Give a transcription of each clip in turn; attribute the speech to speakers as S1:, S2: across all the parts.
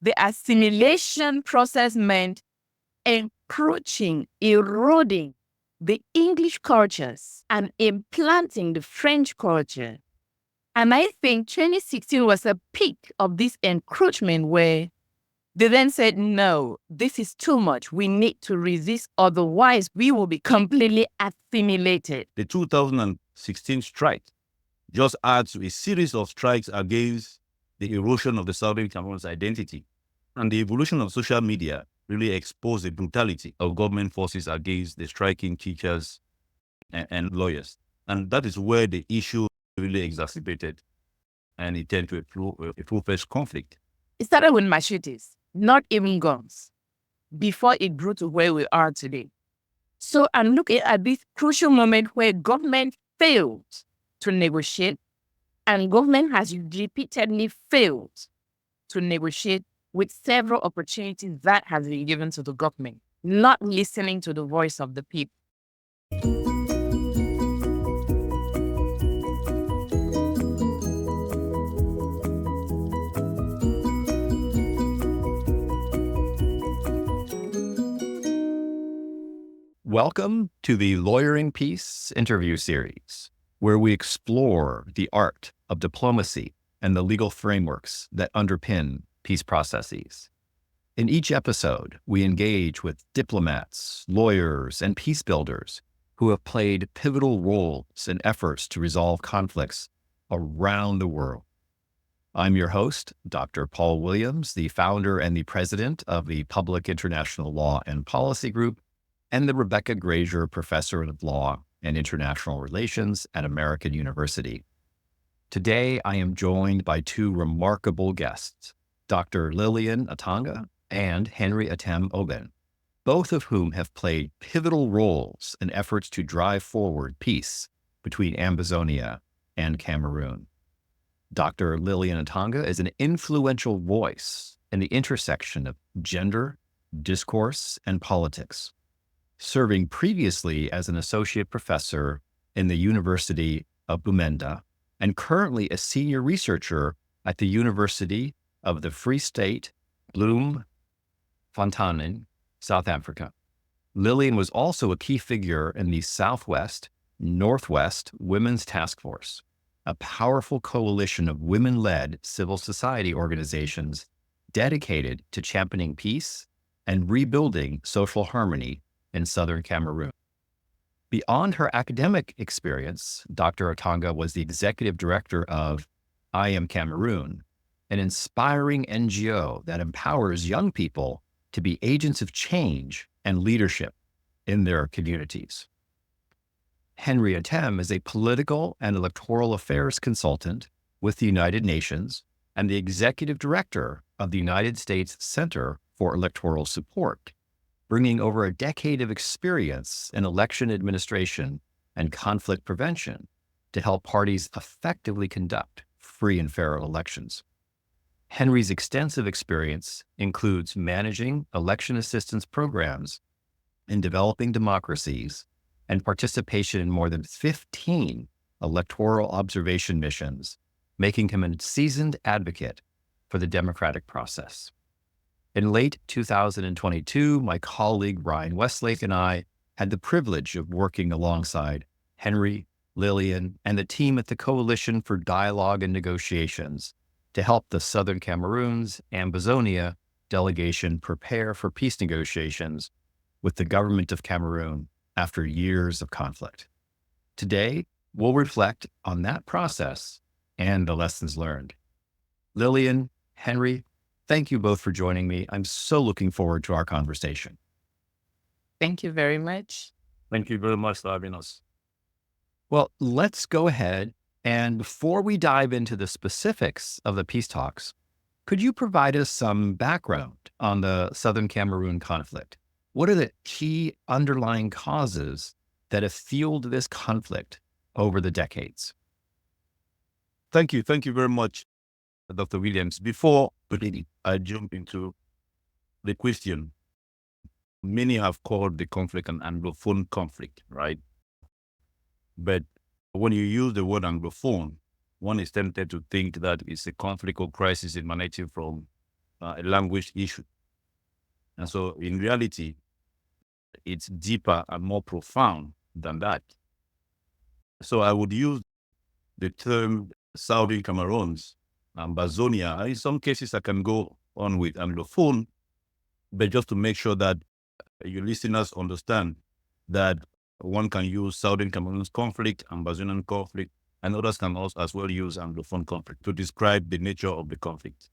S1: The assimilation process meant encroaching, eroding the English cultures and implanting the French culture. And I think 2016 was a peak of this encroachment where they then said, no, this is too much. We need to resist, otherwise we will be completely assimilated.
S2: The 2016 strike just adds to a series of strikes against the erosion of the Southern Cameroon's identity. And the evolution of social media really exposed the brutality of government forces against the striking teachers and lawyers. And that is where the issue really exacerbated and it turned to a full-fledged conflict.
S1: It started with machetes, not even guns, before it grew to where we are today. So I'm looking at this crucial moment where government failed to negotiate, and government has repeatedly failed to negotiate with several opportunities that has been given to the government, not listening to the voice of the people.
S3: Welcome to the Lawyering Peace interview series, where we explore the art of diplomacy and the legal frameworks that underpin peace processes. In each episode, we engage with diplomats, lawyers, and peace builders who have played pivotal roles in efforts to resolve conflicts around the world. I'm your host, Dr. Paul Williams, the founder and the president of the Public International Law and Policy Group, and the Rebecca Grazier Professor of Law and International Relations at American University. Today, I am joined by two remarkable guests, Dr. Lillian Atanga and Henry Atem Oben, both of whom have played pivotal roles in efforts to drive forward peace between Ambazonia and Cameroon. Dr. Lillian Atanga is an influential voice in the intersection of gender, discourse, and politics, serving previously as an associate professor in the University of Bumenda and currently a senior researcher at the University of the Free State, Bloemfontein, South Africa. Lillian was also a key figure in the Southwest Northwest Women's Task Force, a powerful coalition of women-led civil society organizations dedicated to championing peace and rebuilding social harmony in southern Cameroon. Beyond her academic experience, Dr. Atanga was the executive director of I Am Cameroon, an inspiring NGO that empowers young people to be agents of change and leadership in their communities. Henry Atem is a political and electoral affairs consultant with the United Nations and the executive director of the United States Center for Electoral Support, bringing over a decade of experience in election administration and conflict prevention to help parties effectively conduct free and fair elections. Henry's extensive experience includes managing election assistance programs in developing democracies and participation in more than 15 electoral observation missions, making him a seasoned advocate for the democratic process. In late 2022, my colleague Ryan Westlake and I had the privilege of working alongside Henry, Lillian, and the team at the Coalition for Dialogue and Negotiations to help the Southern Cameroon's Ambazonia delegation prepare for peace negotiations with the government of Cameroon after years of conflict. Today, we'll reflect on that process and the lessons learned. Lillian, Henry, thank you both for joining me. I'm so looking forward to our conversation.
S1: Thank you very much.
S2: Thank you very much for having us.
S3: Well, let's go ahead. And before we dive into the specifics of the peace talks, could you provide us some background on the Southern Cameroon conflict? What are the key underlying causes that have fueled this conflict over the decades?
S2: Thank you. Thank you very much, Dr. Williams. Before I jump into the question, many have called the conflict an Anglophone conflict, right? But when you use the word Anglophone, one is tempted to think that it's a conflict or crisis emanating from a language issue. And so in reality, it's deeper and more profound than that. So I would use the term Southern Cameroons, Ambazonia. In some cases, I can go on with Anglophone, but just to make sure that your listeners understand that one can use Southern Cameroon's conflict, Ambazonian conflict, and others can also as well use Anglophone conflict to describe the nature of the conflict.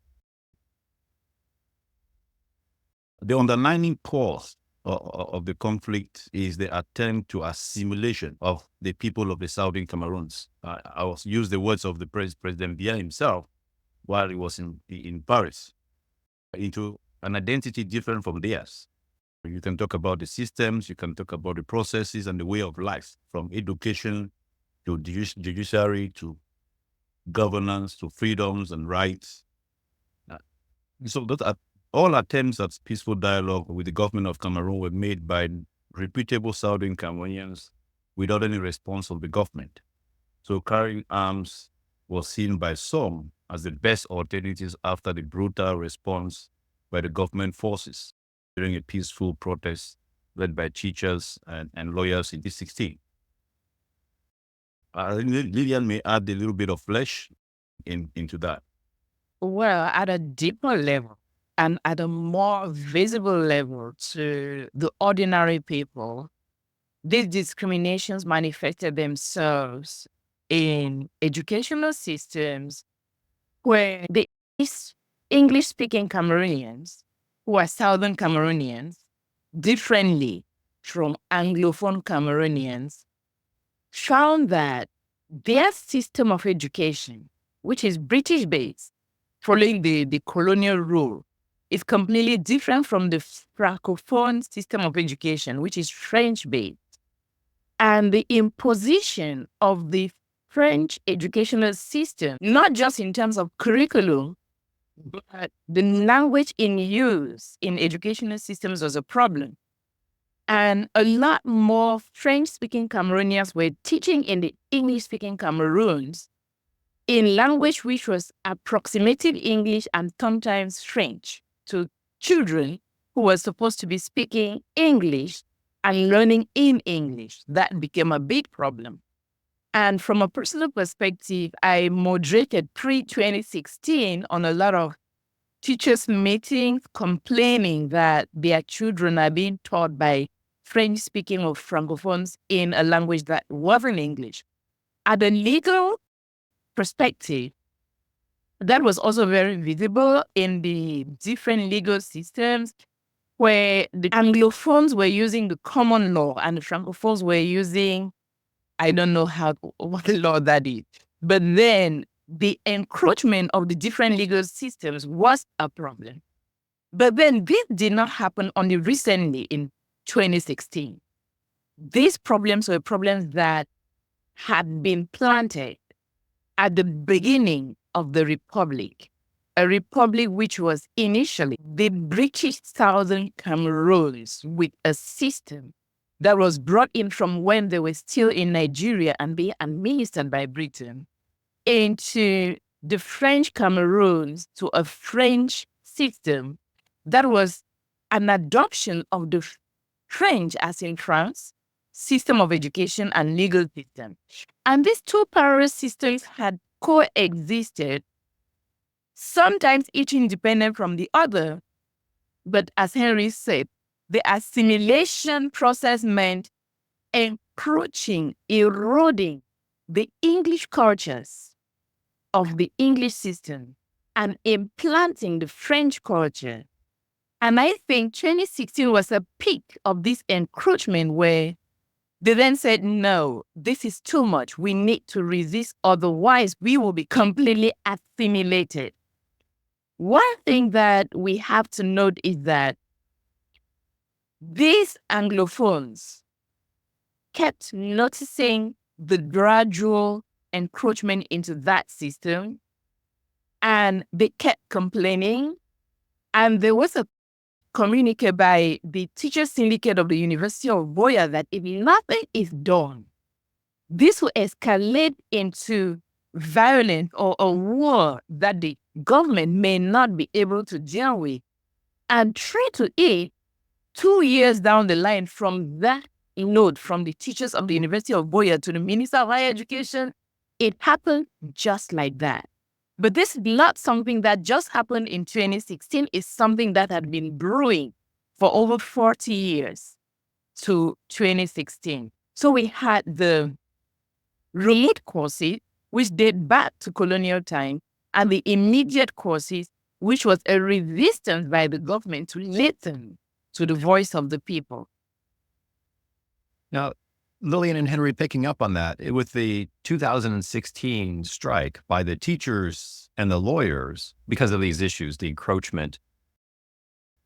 S2: The underlying cause of the conflict is the attempt to assimilation of the people of the Southern Cameroons. I will use the words of the President Biya himself while he was in Paris, into an identity different from theirs. You can talk about the systems, you can talk about the processes and the way of life, from education to judiciary to governance to freedoms and rights. So those are all attempts at peaceful dialogue with the government of Cameroon were made by reputable Southern Cameroonians without any response of the government. So carrying arms was seen by some as the best alternatives after the brutal response by the government forces during a peaceful protest led by teachers and lawyers in 2016. Lillian may add a little bit of flesh into that.
S1: Well, at a deeper level and at a more visible level to the ordinary people, these discriminations manifested themselves in educational systems where the English-speaking Cameroonians, who are Southern Cameroonians, differently from Anglophone Cameroonians, found that their system of education, which is British-based, following the colonial rule, is completely different from the Francophone system of education, which is French-based. And the imposition of the French educational system, not just in terms of curriculum, but the language in use in educational systems was a problem. And a lot more French-speaking Cameroonians were teaching in the English-speaking Cameroons in language which was approximative English and sometimes French to children who were supposed to be speaking English and learning in English. That became a big problem. And from a personal perspective, I moderated pre-2016 on a lot of teachers' meetings complaining that their children are being taught by French-speaking or Francophones in a language that wasn't English. At a legal perspective, that was also very visible in the different legal systems where the Anglophones were using the common law and the Francophones were using, I don't know what law that is. But then the encroachment of the different legal systems was a problem. But then this did not happen only recently in 2016. These problems were problems that had been planted at the beginning of the Republic, a republic which was initially the British Southern Cameroons with a system that was brought in from when they were still in Nigeria and being administered by Britain into the French Cameroons to a French system that was an adoption of the French, as in France, system of education and legal system. And these two parallel systems had coexisted, sometimes each independent from the other. But as Henry said, the assimilation process meant encroaching, eroding the English cultures of the English system and implanting the French culture. And I think 2016 was a peak of this encroachment where they then said, no, this is too much. We need to resist, otherwise we will be completely assimilated. One thing that we have to note is that these Anglophones kept noticing the gradual encroachment into that system, and they kept complaining. And there was a communique by the teacher syndicate of the University of Boya that if nothing is done, this will escalate into violence or a war that the government may not be able to deal with. And 3 to 8, 2 years down the line from that note from the teachers of the University of Boya to the Minister of Higher Education, it happened just like that. But this is not something that just happened in 2016. It's something that had been brewing for over 40 years to 2016. So we had the remote courses, which date back to colonial time, and the immediate courses, which was a resistance by the government to listen to the voice of the people.
S3: Now, Lillian and Henry, picking up on that, with the 2016 strike by the teachers and the lawyers because of these issues, the encroachment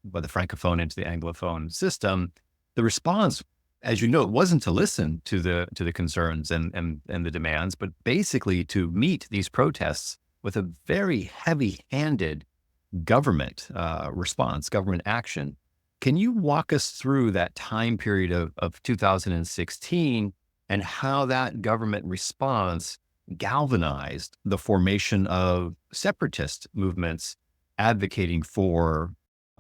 S3: by the Francophone into the Anglophone system, the response, as you know, wasn't to listen to the concerns and the demands, but basically to meet these protests with a very heavy-handed government response, government action. Can you walk us through that time period of 2016 and how that government response galvanized the formation of separatist movements advocating for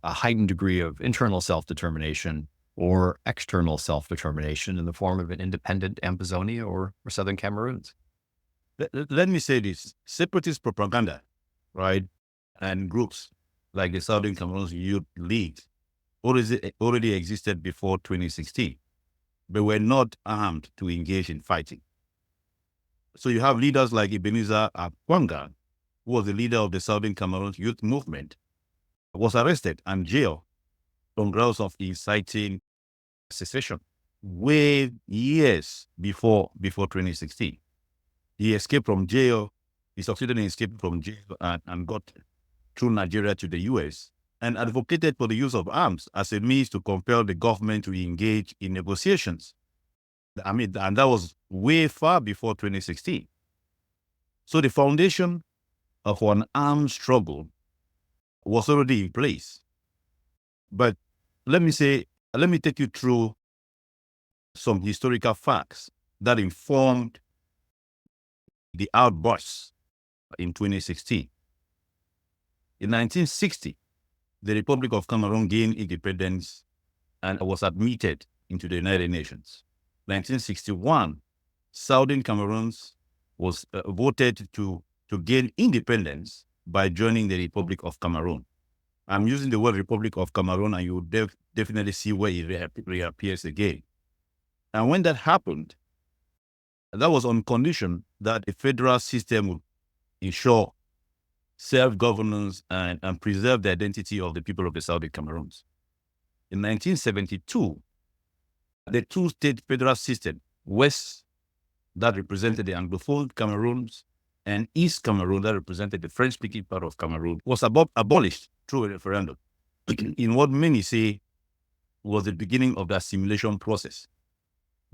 S3: a heightened degree of internal self-determination or external self-determination in the form of an independent Ambazonia or Southern Cameroons?
S2: Let me say this: separatist propaganda, right, and groups like the Southern Cameroon Youth League already existed before 2016, but were not armed to engage in fighting. So you have leaders like Ebenezer Akwanga, who was the leader of the Southern Cameroon Youth Movement, was arrested and jailed on grounds of inciting secession way years before 2016. He escaped from jail. He succeeded in escaping from jail and got through Nigeria to the US and advocated for the use of arms as a means to compel the government to engage in negotiations. I mean, and that was way far before 2016. So the foundation of an armed struggle was already in place. But let me take you through some historical facts that informed the outbursts in 2016. In 1960, the Republic of Cameroon gained independence and was admitted into the United Nations. 1961, Southern Cameroons was voted to gain independence by joining the Republic of Cameroon. I'm using the word Republic of Cameroon, and you will definitely see where it reappears again. And when that happened, that was on condition that a federal system would ensure self-governance and preserve the identity of the people of the Southern Cameroons. In 1972, the two-state federal system, West, that represented the Anglophone Cameroons, and East Cameroon, that represented the French-speaking part of Cameroon, was abolished through a referendum, in what many say was the beginning of the assimilation process,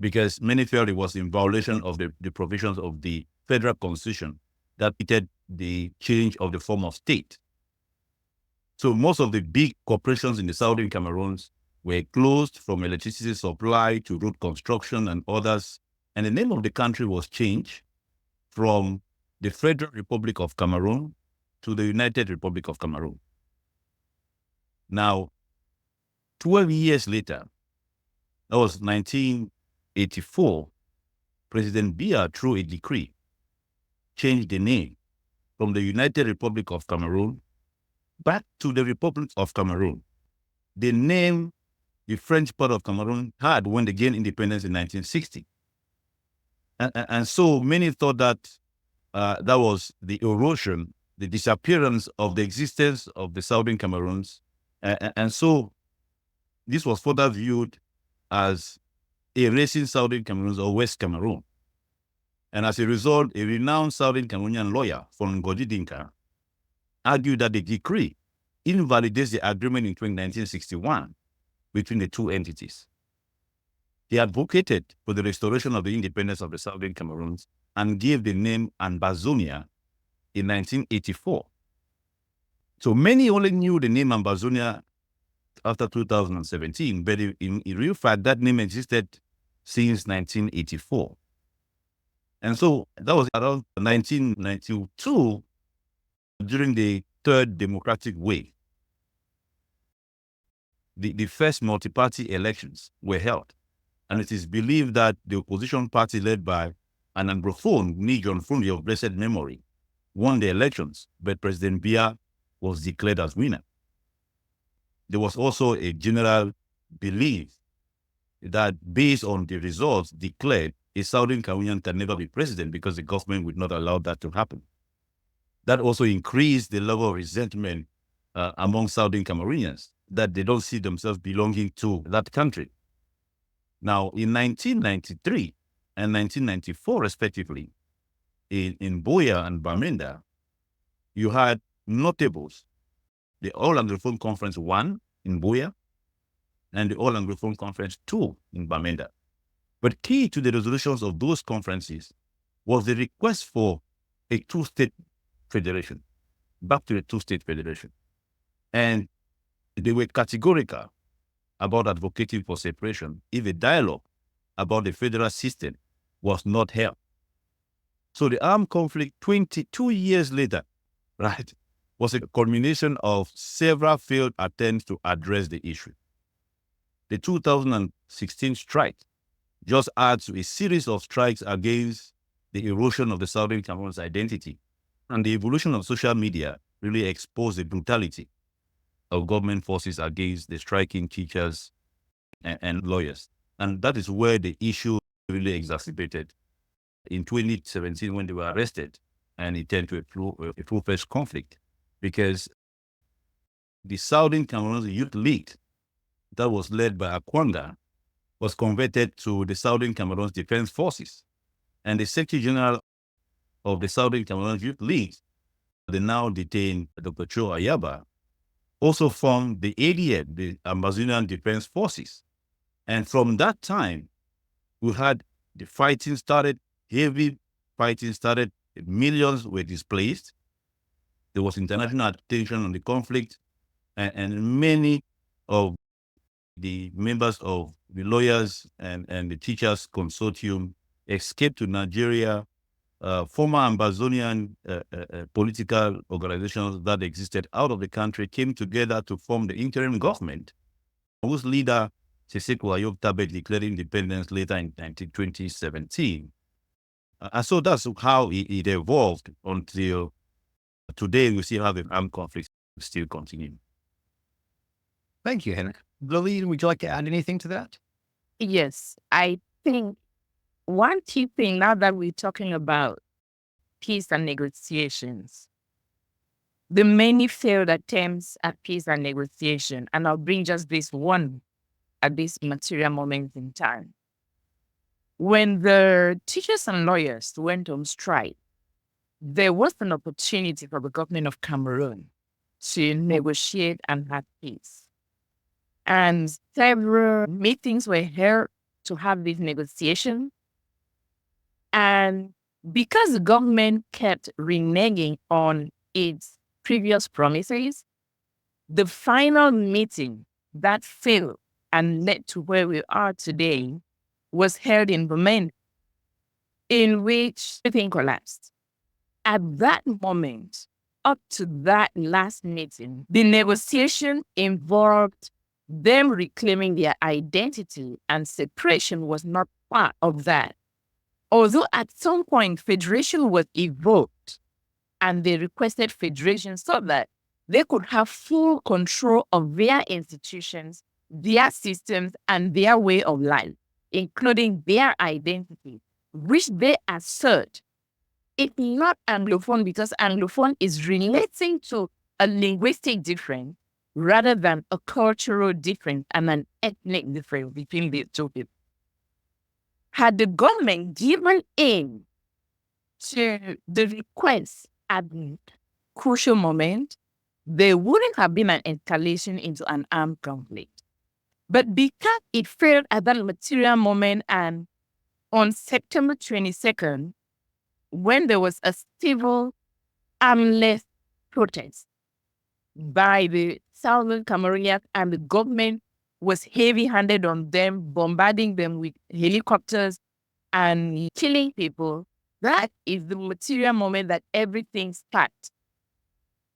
S2: because many felt it was in violation of the provisions of the federal constitution that permitted the change of the form of state. So most of the big corporations in the Southern Cameroons were closed, from electricity supply to road construction and others. And the name of the country was changed from the Federal Republic of Cameroon to the United Republic of Cameroon. Now, 12 years later, that was 1984, President Biya, through a decree, changed the name from the United Republic of Cameroon back to the Republic of Cameroon. The name the French part of Cameroon had when they gained independence in 1960. And so many thought that that was the erosion, the disappearance of the existence of the Southern Cameroons. And so this was further viewed as erasing Southern Cameroons or West Cameroon. And as a result, a renowned Southern Cameroonian lawyer from Ngodi Dinka argued that the decree invalidates the agreement in 1961 between the two entities. He advocated for the restoration of the independence of the Southern Cameroons and gave the name Ambazonia in 1984. So many only knew the name Ambazonia after 2017, but in real fact, that name existed since 1984. And so that was around 1992 during the third democratic wave, the first multi-party elections were held. And it is believed that the opposition party led by an Anglophone, John Fungi of blessed memory, won the elections, but President Biya was declared as winner. There was also a general belief that based on the results declared, a Southern Cameroonian can never be president because the government would not allow that to happen. That also increased the level of resentment among Southern Cameroonians, that they don't see themselves belonging to that country. Now, in 1993 and 1994, respectively, in Buea and Bamenda, you had notables. The All Anglophone Conference 1 in Buea and the All Anglophone Conference 2 in Bamenda. But key to the resolutions of those conferences was the request for a two-state federation, back to a two-state federation. And they were categorical about advocating for separation if a dialogue about the federal system was not held. So the armed conflict 22 years later, right, was a culmination of several failed attempts to address the issue. The 2016 strike just adds to a series of strikes against the erosion of the Southern Cameroon's identity. And the evolution of social media really exposed the brutality of government forces against the striking teachers and lawyers. And that is where the issue really exacerbated in 2017 when they were arrested, and it turned to a full-fledged conflict because the Southern Cameroon Youth League that was led by Akwanga was converted to the Southern Cameroon Defense Forces. And the Secretary General of the Southern Cameroon Youth League, the now detained Dr. Cho Ayaba, also formed the ADF, the Ambazonian Defense Forces. And from that time, we had the fighting started, heavy fighting started, millions were displaced. There was international attention on the conflict, and many of the members of the lawyers and the teachers consortium escaped to Nigeria. Former Ambazonian political organizations that existed out of the country came together to form the interim government, whose leader, Seseko Ayok Tabe, declared independence later in 2017. And so that's how it evolved until today. We still have an armed conflict still continuing.
S3: Thank you, Henrik. Lillian, would you like to add anything to that?
S1: Yes, I think one key thing now that we're talking about peace and negotiations, the many failed attempts at peace and negotiation, and I'll bring just this one at this material moment in time. When the teachers and lawyers went on strike, there was an opportunity for the government of Cameroon to negotiate and have peace. And several meetings were held to have this negotiation. And because the government kept reneging on its previous promises, the final meeting that failed and led to where we are today was held in Bamenda, in which everything collapsed. At that moment, up to that last meeting, the negotiation involved them reclaiming their identity, and separation was not part of that. Although at some point, federation was evoked, and they requested federation so that they could have full control of their institutions, their systems, and their way of life, including their identity, which they assert it's not Anglophone because Anglophone is relating to a linguistic difference rather than a cultural difference and an ethnic difference between the two people. Had the government given in to the request at the crucial moment, there wouldn't have been an escalation into an armed conflict. But because it failed at that material moment, and on September 22nd, when there was a civil armless protest by the Southern Cameroonians, and the government was heavy-handed on them, bombarding them with helicopters and killing people, that is the material moment that everything starts.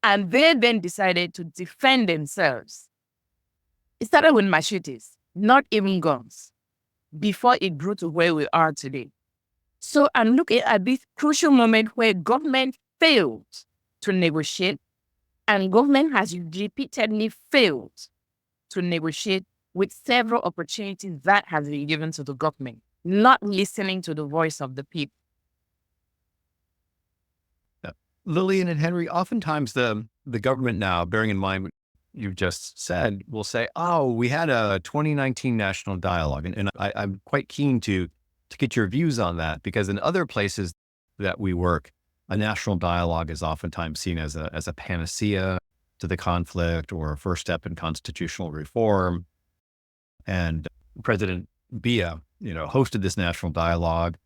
S1: And they then decided to defend themselves. It started with machetes, not even guns, before it grew to where we are today. So I'm looking at this crucial moment where government failed to negotiate, and government has repeatedly failed to negotiate with several opportunities that has been given to the government, not listening to the voice of the people.
S3: Lillian and Henry, oftentimes the government now, bearing in mind what you've just said, will say, oh, we had a 2019 national dialogue. And I'm quite keen to get your views on that, because in other places that we work, a national dialogue is oftentimes seen as a panacea to the conflict or a first step in constitutional reform. And President Biya, hosted this national dialogue,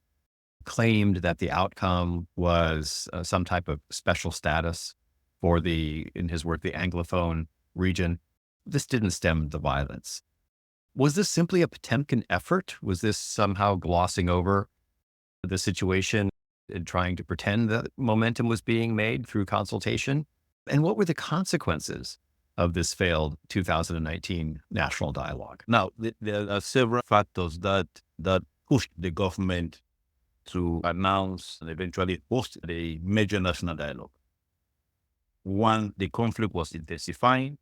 S3: claimed that the outcome was some type of special status for in his work, the Anglophone region. This didn't stem the violence. Was this simply a Potemkin effort? Was this somehow glossing over the situation and trying to pretend that momentum was being made through consultation? And what were the consequences of this failed 2019 national dialogue?
S2: Now, there are several factors that pushed the government to announce and eventually host the major national dialogue. One, the conflict was intensifying,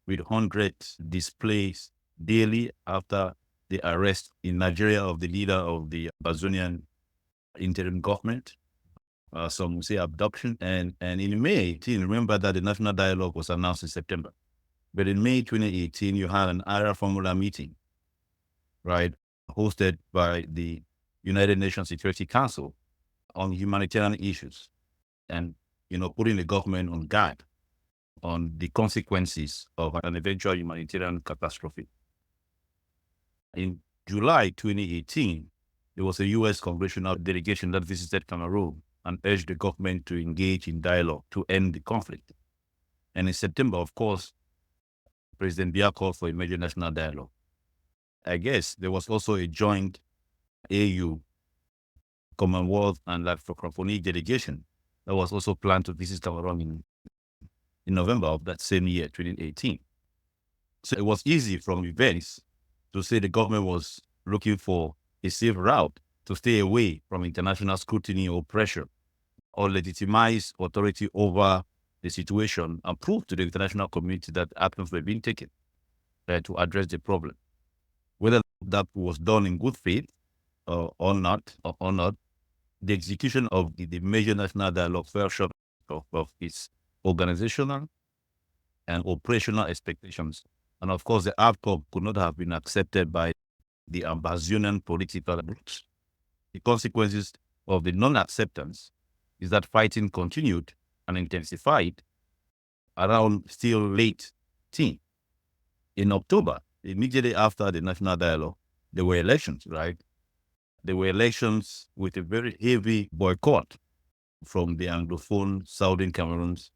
S2: with hundreds displaced daily after the arrest in Nigeria of the leader of the Ambazonian interim government. Some will say abduction. And in May 18, remember that the national dialogue was announced in September. But in May 2018, you had an area formula meeting, right, hosted by the United Nations Security Council on humanitarian issues, and putting the government on guard on the consequences of an eventual humanitarian catastrophe. In July 2018, there was a U.S. congressional delegation that visited Cameroon and urged the government to engage in dialogue to end the conflict. And in September, of course, President Biya called for a major national dialogue. I guess there was also a joint AU, Commonwealth, and Francophonie delegation that was also planned to visit Cameroon in November of that same year, 2018. So it was easy from events to say the government was looking for a safe route to stay away from international scrutiny or pressure, or legitimize authority over the situation and prove to the international community that actions were being taken to address the problem. Whether that was done in good faith or not, the execution of the major national dialogue fell short of its organizational and operational expectations. And of course, the outcome could not have been accepted by the Ambazonian political groups. The consequences of the non-acceptance is that fighting continued and intensified around still late teen. In October, immediately after the national dialogue, there were elections, right? There were elections with a very heavy boycott from the Anglophone Southern Cameroon's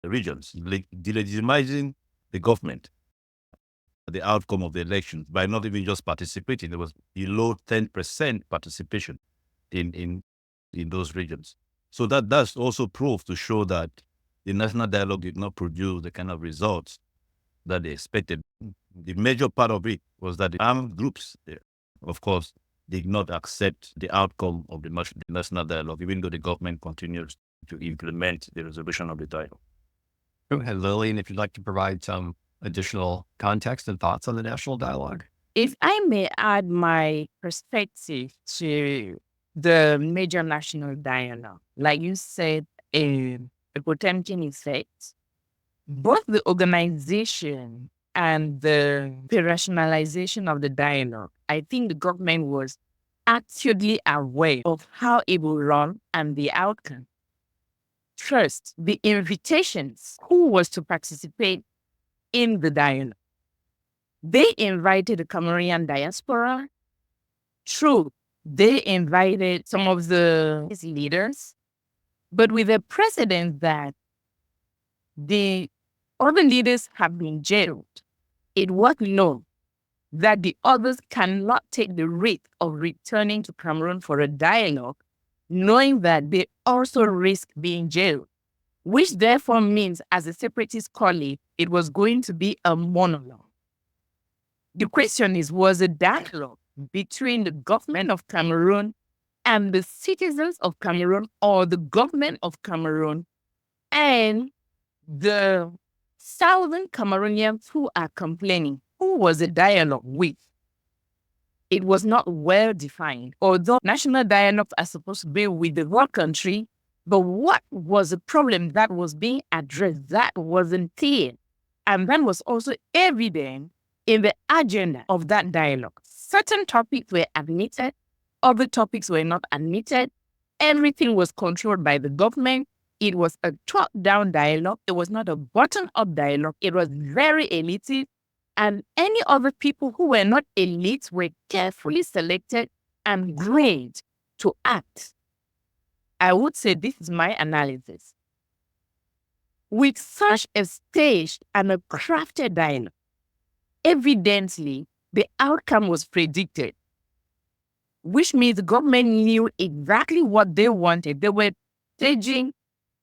S2: regions, delegitimizing the government. The outcome of the elections by not even just participating. There was below 10% participation in those regions. So that's also proof to show that the national dialogue did not produce the kind of results that they expected. The major part of it was that the armed groups, of course, did not accept the outcome of the national dialogue, even though the government continues to implement the resolution of the dialogue.
S3: Go ahead, Lillian, if you'd like to provide some additional context and thoughts on the national dialogue.
S1: If I may add my perspective to the major national dialogue, like you said, a Potemkin effect, both the organization and the operationalization of the dialogue, I think the government was actively aware of how it will run and the outcome. First, the invitations, who was to participate in the dialogue. They invited the Cameroonian diaspora. True, they invited some of the leaders, but with a precedent that the other leaders have been jailed. It was known that the others cannot take the risk of returning to Cameroon for a dialogue, knowing that they also risk being jailed. which therefore means, as the separatists call it was going to be a monologue. The question is, was a dialogue between the government of Cameroon and the citizens of Cameroon, or the government of Cameroon and the southern Cameroonians who are complaining? Who was the dialogue with? It was not well defined, although national dialogues are supposed to be with the whole country. But what was the problem that was being addressed? That wasn't clear. And that was also evident in the agenda of that dialogue. Certain topics were admitted, other topics were not admitted. Everything was controlled by the government. It was a top-down dialogue. It was not a bottom-up dialogue. It was very elitist. And any other people who were not elites were carefully selected and groomed to act. I would say this is my analysis. With such a staged and a crafted dialogue, evidently the outcome was predicted, which means the government knew exactly what they wanted. They were staging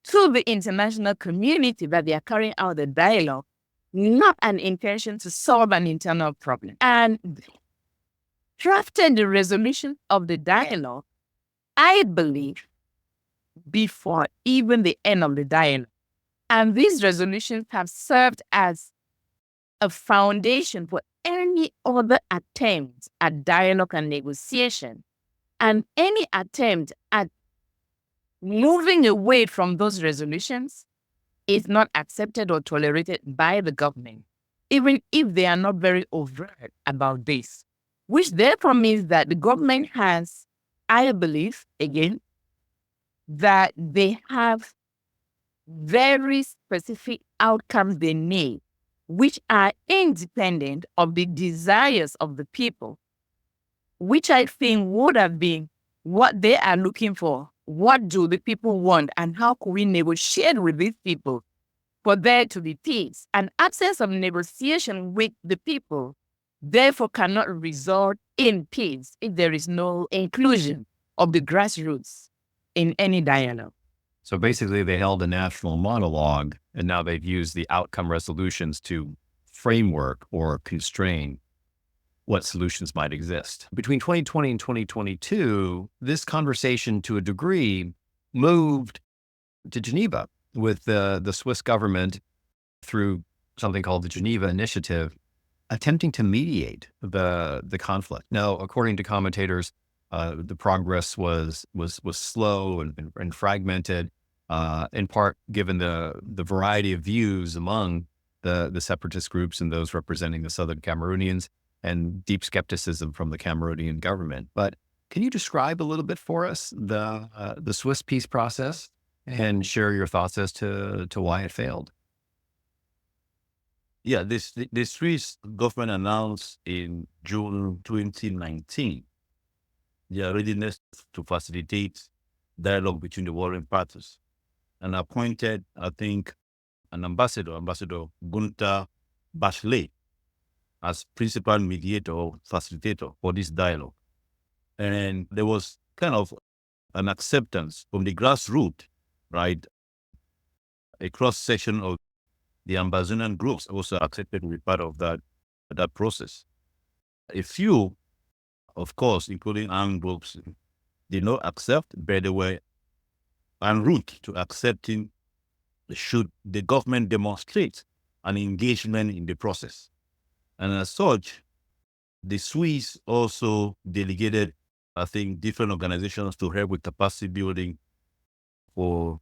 S1: to the international community that they are carrying out the dialogue, not an intention to solve an internal problem. And drafted the resolution of the dialogue, I believe, before even the end of the dialogue. And these resolutions have served as a foundation for any other attempt at dialogue and negotiation, and any attempt at moving away from those resolutions is not accepted or tolerated by the government, even if they are not very overt about this, which therefore means that the government has, I believe, again, that they have very specific outcomes they need, which are independent of the desires of the people, which I think would have been what they are looking for. What do the people want, and how can we negotiate with these people for there to be peace? An absence of negotiation with the people therefore cannot result in peace if there is no inclusion of the grassroots in any dialogue.
S3: So basically, they held a national monologue, and now they've used the outcome resolutions to framework or constrain what solutions might exist. Between 2020 and 2022, this conversation, to a degree, moved to Geneva with the Swiss government through something called the Geneva Initiative, attempting to mediate the conflict. Now, according to commentators, the progress was slow and fragmented, in part given the variety of views among the separatist groups and those representing the Southern Cameroonians, and deep skepticism from the Cameroonian government. But can you describe a little bit for us the Swiss peace process and share your thoughts as to why it failed?
S2: Yeah, the Swiss government announced in June 2019 their readiness to facilitate dialogue between the warring parties, and appointed, I think, an Ambassador Gunter Bachelet, as principal mediator or facilitator for this dialogue. And there was kind of an acceptance from the grassroots, right? A cross-section of the Ambazonian groups also accepted to be part of that process. A few, of course, including armed groups, did not accept, but they were en route to accepting should the government demonstrate an engagement in the process. And as such, the Swiss also delegated, I think, different organizations to help with capacity building for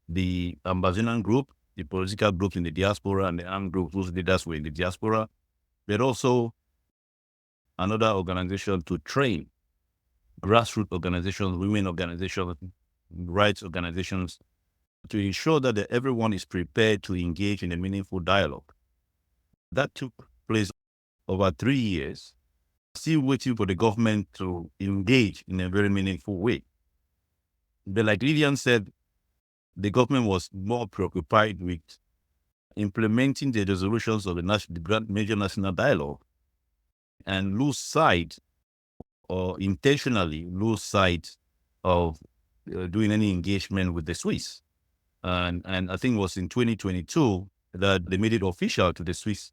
S2: the Ambazonian group, the political group in the diaspora, and the armed group whose leaders were in the diaspora, but also another organization to train grassroots organizations, women organizations, rights organizations, to ensure that everyone is prepared to engage in a meaningful dialogue. That took place over 3 years, still waiting for the government to engage in a very meaningful way. But like Lillian said, the government was more preoccupied with implementing the resolutions of the major national dialogue and lose sight, or intentionally lose sight of doing any engagement with the Swiss. And I think it was in 2022 that they made it official to the Swiss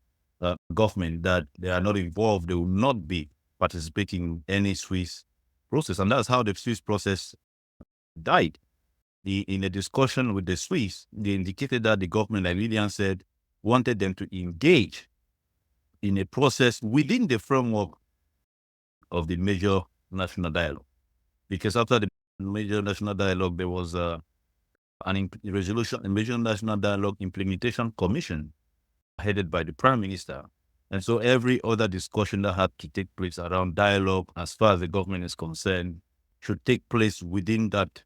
S2: government that they are not involved. They will not be participating in any Swiss process. And that's how the Swiss process died. In a discussion with the Swiss, they indicated that the government, like Lillian said, wanted them to engage in a process within the framework of the major national dialogue. Because after the major national dialogue, there was a major national dialogue implementation commission headed by the prime minister. And so every other discussion that had to take place around dialogue, as far as the government is concerned, should take place within that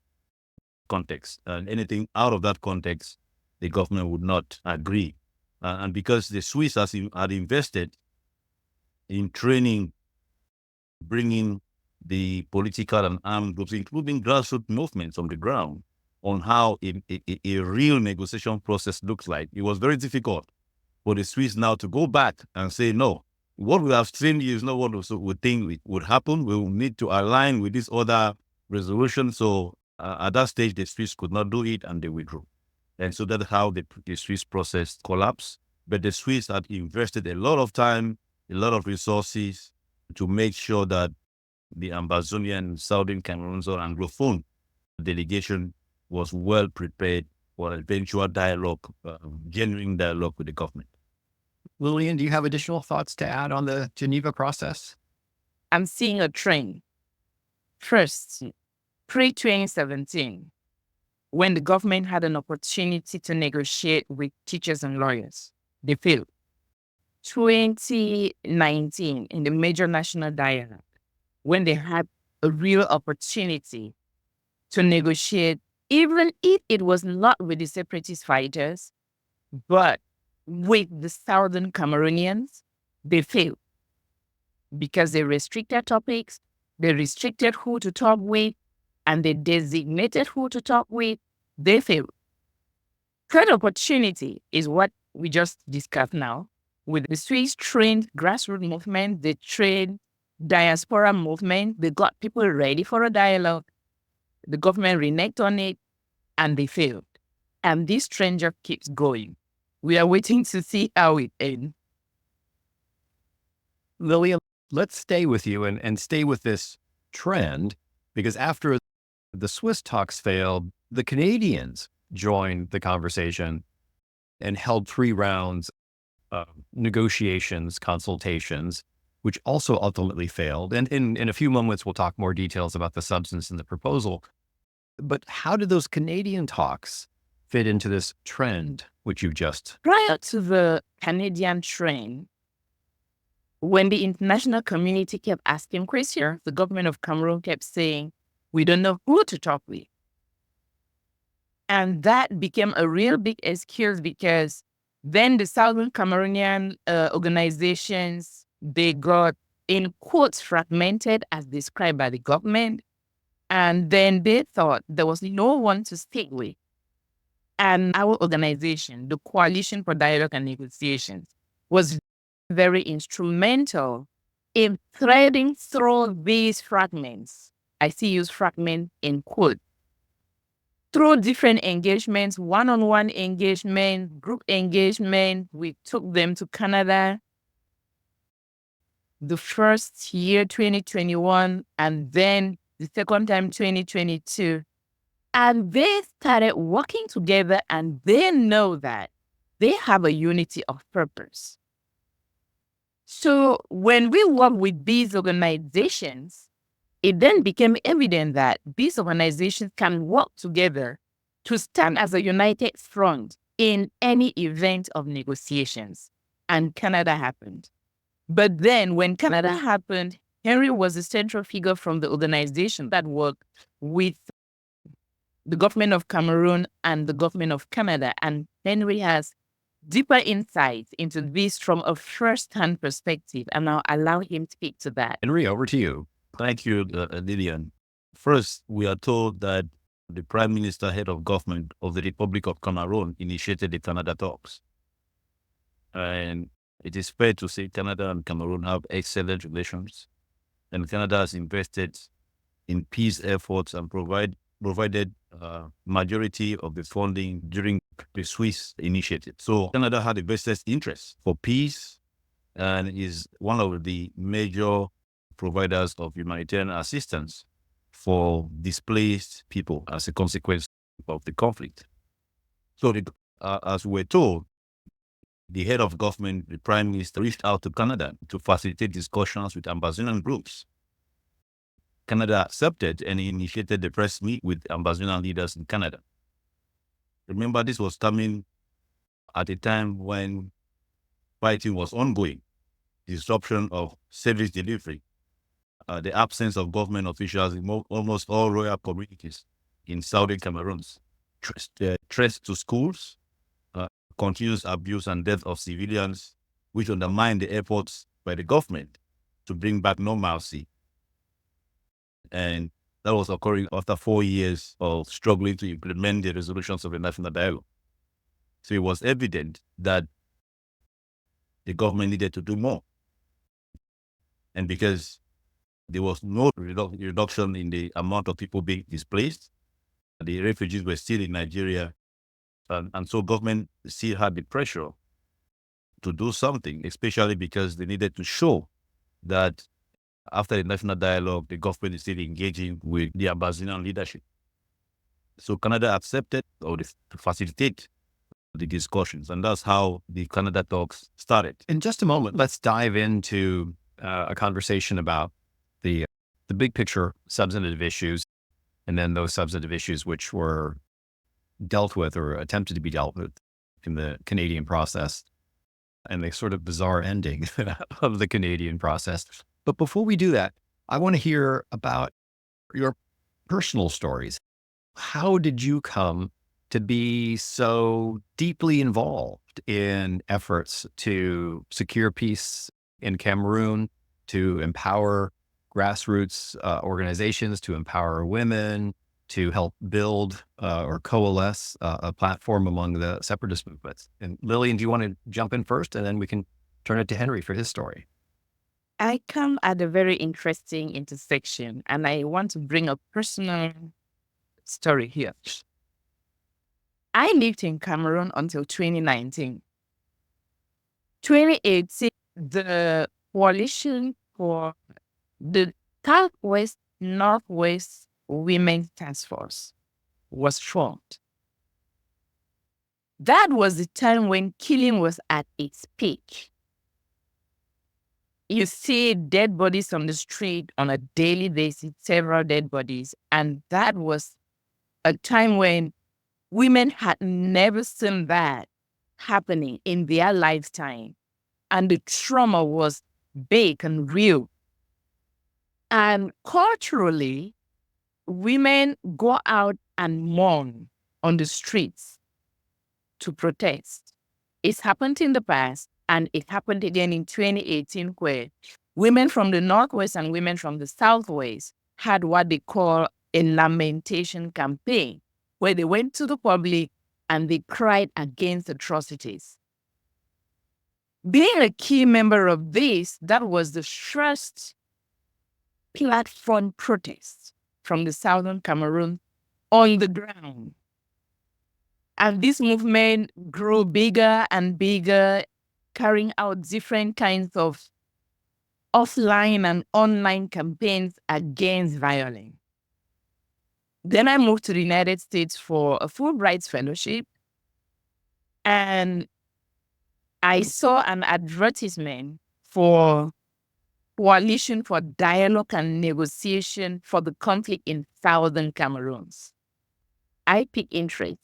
S2: context. And anything out of that context, the government would not agree. And because the Swiss had invested in training, bringing the political and armed groups, including grassroots movements on the ground, on how a real negotiation process looks like, it was very difficult for the Swiss now to go back and say, no, what we have trained you is not what we think would happen. We will need to align with this other resolution. So at that stage, the Swiss could not do it and they withdrew. And so that's how the Swiss process collapsed. But the Swiss had invested a lot of time, a lot of resources to make sure that the Ambazonian, Southern Cameroon, or Anglophone delegation was well prepared for eventual dialogue, genuine dialogue with the government.
S3: Lillian, do you have additional thoughts to add on the Geneva process?
S1: I'm seeing a trend. First, pre-2017, when the government had an opportunity to negotiate with teachers and lawyers, they failed. 2019, in the major national dialogue, when they had a real opportunity to negotiate, even if it was not with the separatist fighters, but with the Southern Cameroonians, they failed because they restricted topics, they restricted who to talk with, and they designated who to talk with. They failed. Third opportunity is what we just discussed now. With the Swiss trained grassroots movement, they trained diaspora movement, they got people ready for a dialogue. The government reneged on it, and they failed. And this trend just keeps going. We are waiting to see how it ends.
S3: Lillian, let's stay with you and stay with this trend, because after the Swiss talks failed, the Canadians joined the conversation and held 3 rounds of negotiations, consultations, which also ultimately failed. And in a few moments, we'll talk more details about the substance and the proposal. But how did those Canadian talks fit into this trend, which you've just...
S1: Prior to the Canadian trend, when the international community kept asking questions, the government of Cameroon kept saying, we don't know who to talk with. And that became a real big excuse because then the Southern Cameroonian organizations, they got, in quotes, fragmented as described by the government. And then they thought there was no one to stick with. And our organization, the Coalition for Dialogue and Negotiations, was very instrumental in threading through these fragments. I see use fragment in quote. Through different engagements, one-on-one engagement, group engagement, we took them to Canada the first year, 2021, and then the second time, 2022. And they started working together, and they know that they have a unity of purpose. So when we work with these organizations, it then became evident that these organizations can work together to stand as a united front in any event of negotiations. And Canada happened. But then when Canada happened, Henry was a central figure from the organization that worked with the government of Cameroon and the government of Canada. And Henry has deeper insights into this from a first-hand perspective. And I'll allow him to speak to that.
S3: Henry, over to you.
S2: Thank you, Lillian. First, we are told that the Prime Minister, head of government of the Republic of Cameroon, initiated the Canada talks. And it is fair to say Canada and Cameroon have excellent relations. And Canada has invested in peace efforts and provided majority of the funding during the Swiss initiative. So Canada had a vested interest for peace and is one of the major providers of humanitarian assistance for displaced people as a consequence of the conflict. So as we're told, the head of government, the prime minister, reached out to Canada to facilitate discussions with Ambazonian groups. Canada accepted and initiated the press meet with Ambazonian leaders in Canada. Remember, this was coming at a time when fighting was ongoing, disruption of service delivery, the absence of government officials in almost all royal communities in southern Cameroon, threats to schools, continuous abuse and death of civilians, which undermined the efforts by the government to bring back normalcy. And that was occurring after 4 years of struggling to implement the resolutions of the national dialogue. So it was evident that the government needed to do more. And because there was no reduction in the amount of people being displaced, the refugees were still in Nigeria. And so government still had the pressure to do something, especially because they needed to show that after the national dialogue, the government is still engaging with the Ambazonian leadership. So Canada accepted to facilitate the discussions, and that's how the Canada talks started.
S3: In just a moment, let's dive into a conversation about the big picture substantive issues, and then those substantive issues which were dealt with or attempted to be dealt with in the Canadian process, and the sort of bizarre ending of the Canadian process. But before we do that, I want to hear about your personal stories. How did you come to be so deeply involved in efforts to secure peace in Cameroon, to empower grassroots organizations, to empower women, to help build or coalesce a platform among the separatist movements? And Lillian, do you want to jump in first, and then we can turn it to Henry for his story?
S1: I come at a very interesting intersection, and I want to bring a personal story here. I lived in Cameroon until 2019. 2018, the coalition for the Southwest Northwest Women's Task Force was formed. That was the time when killing was at its peak. You see dead bodies on the street on a daily basis, several dead bodies. And that was a time when women had never seen that happening in their lifetime. And the trauma was big and real. And culturally, women go out and mourn on the streets to protest. It's happened in the past, and it happened again in 2018, where women from the Northwest and women from the Southwest had what they call a lamentation campaign, where they went to the public and they cried against atrocities. Being a key member of this, that was the first platform protest from the Southern Cameroon on the ground. And this movement grew bigger and bigger, carrying out different kinds of offline and online campaigns against violence. Then I moved to the United States for a Fulbright fellowship, and I saw an advertisement for Coalition for Dialogue and Negotiation for the Conflict in Southern Cameroon. I picked interest.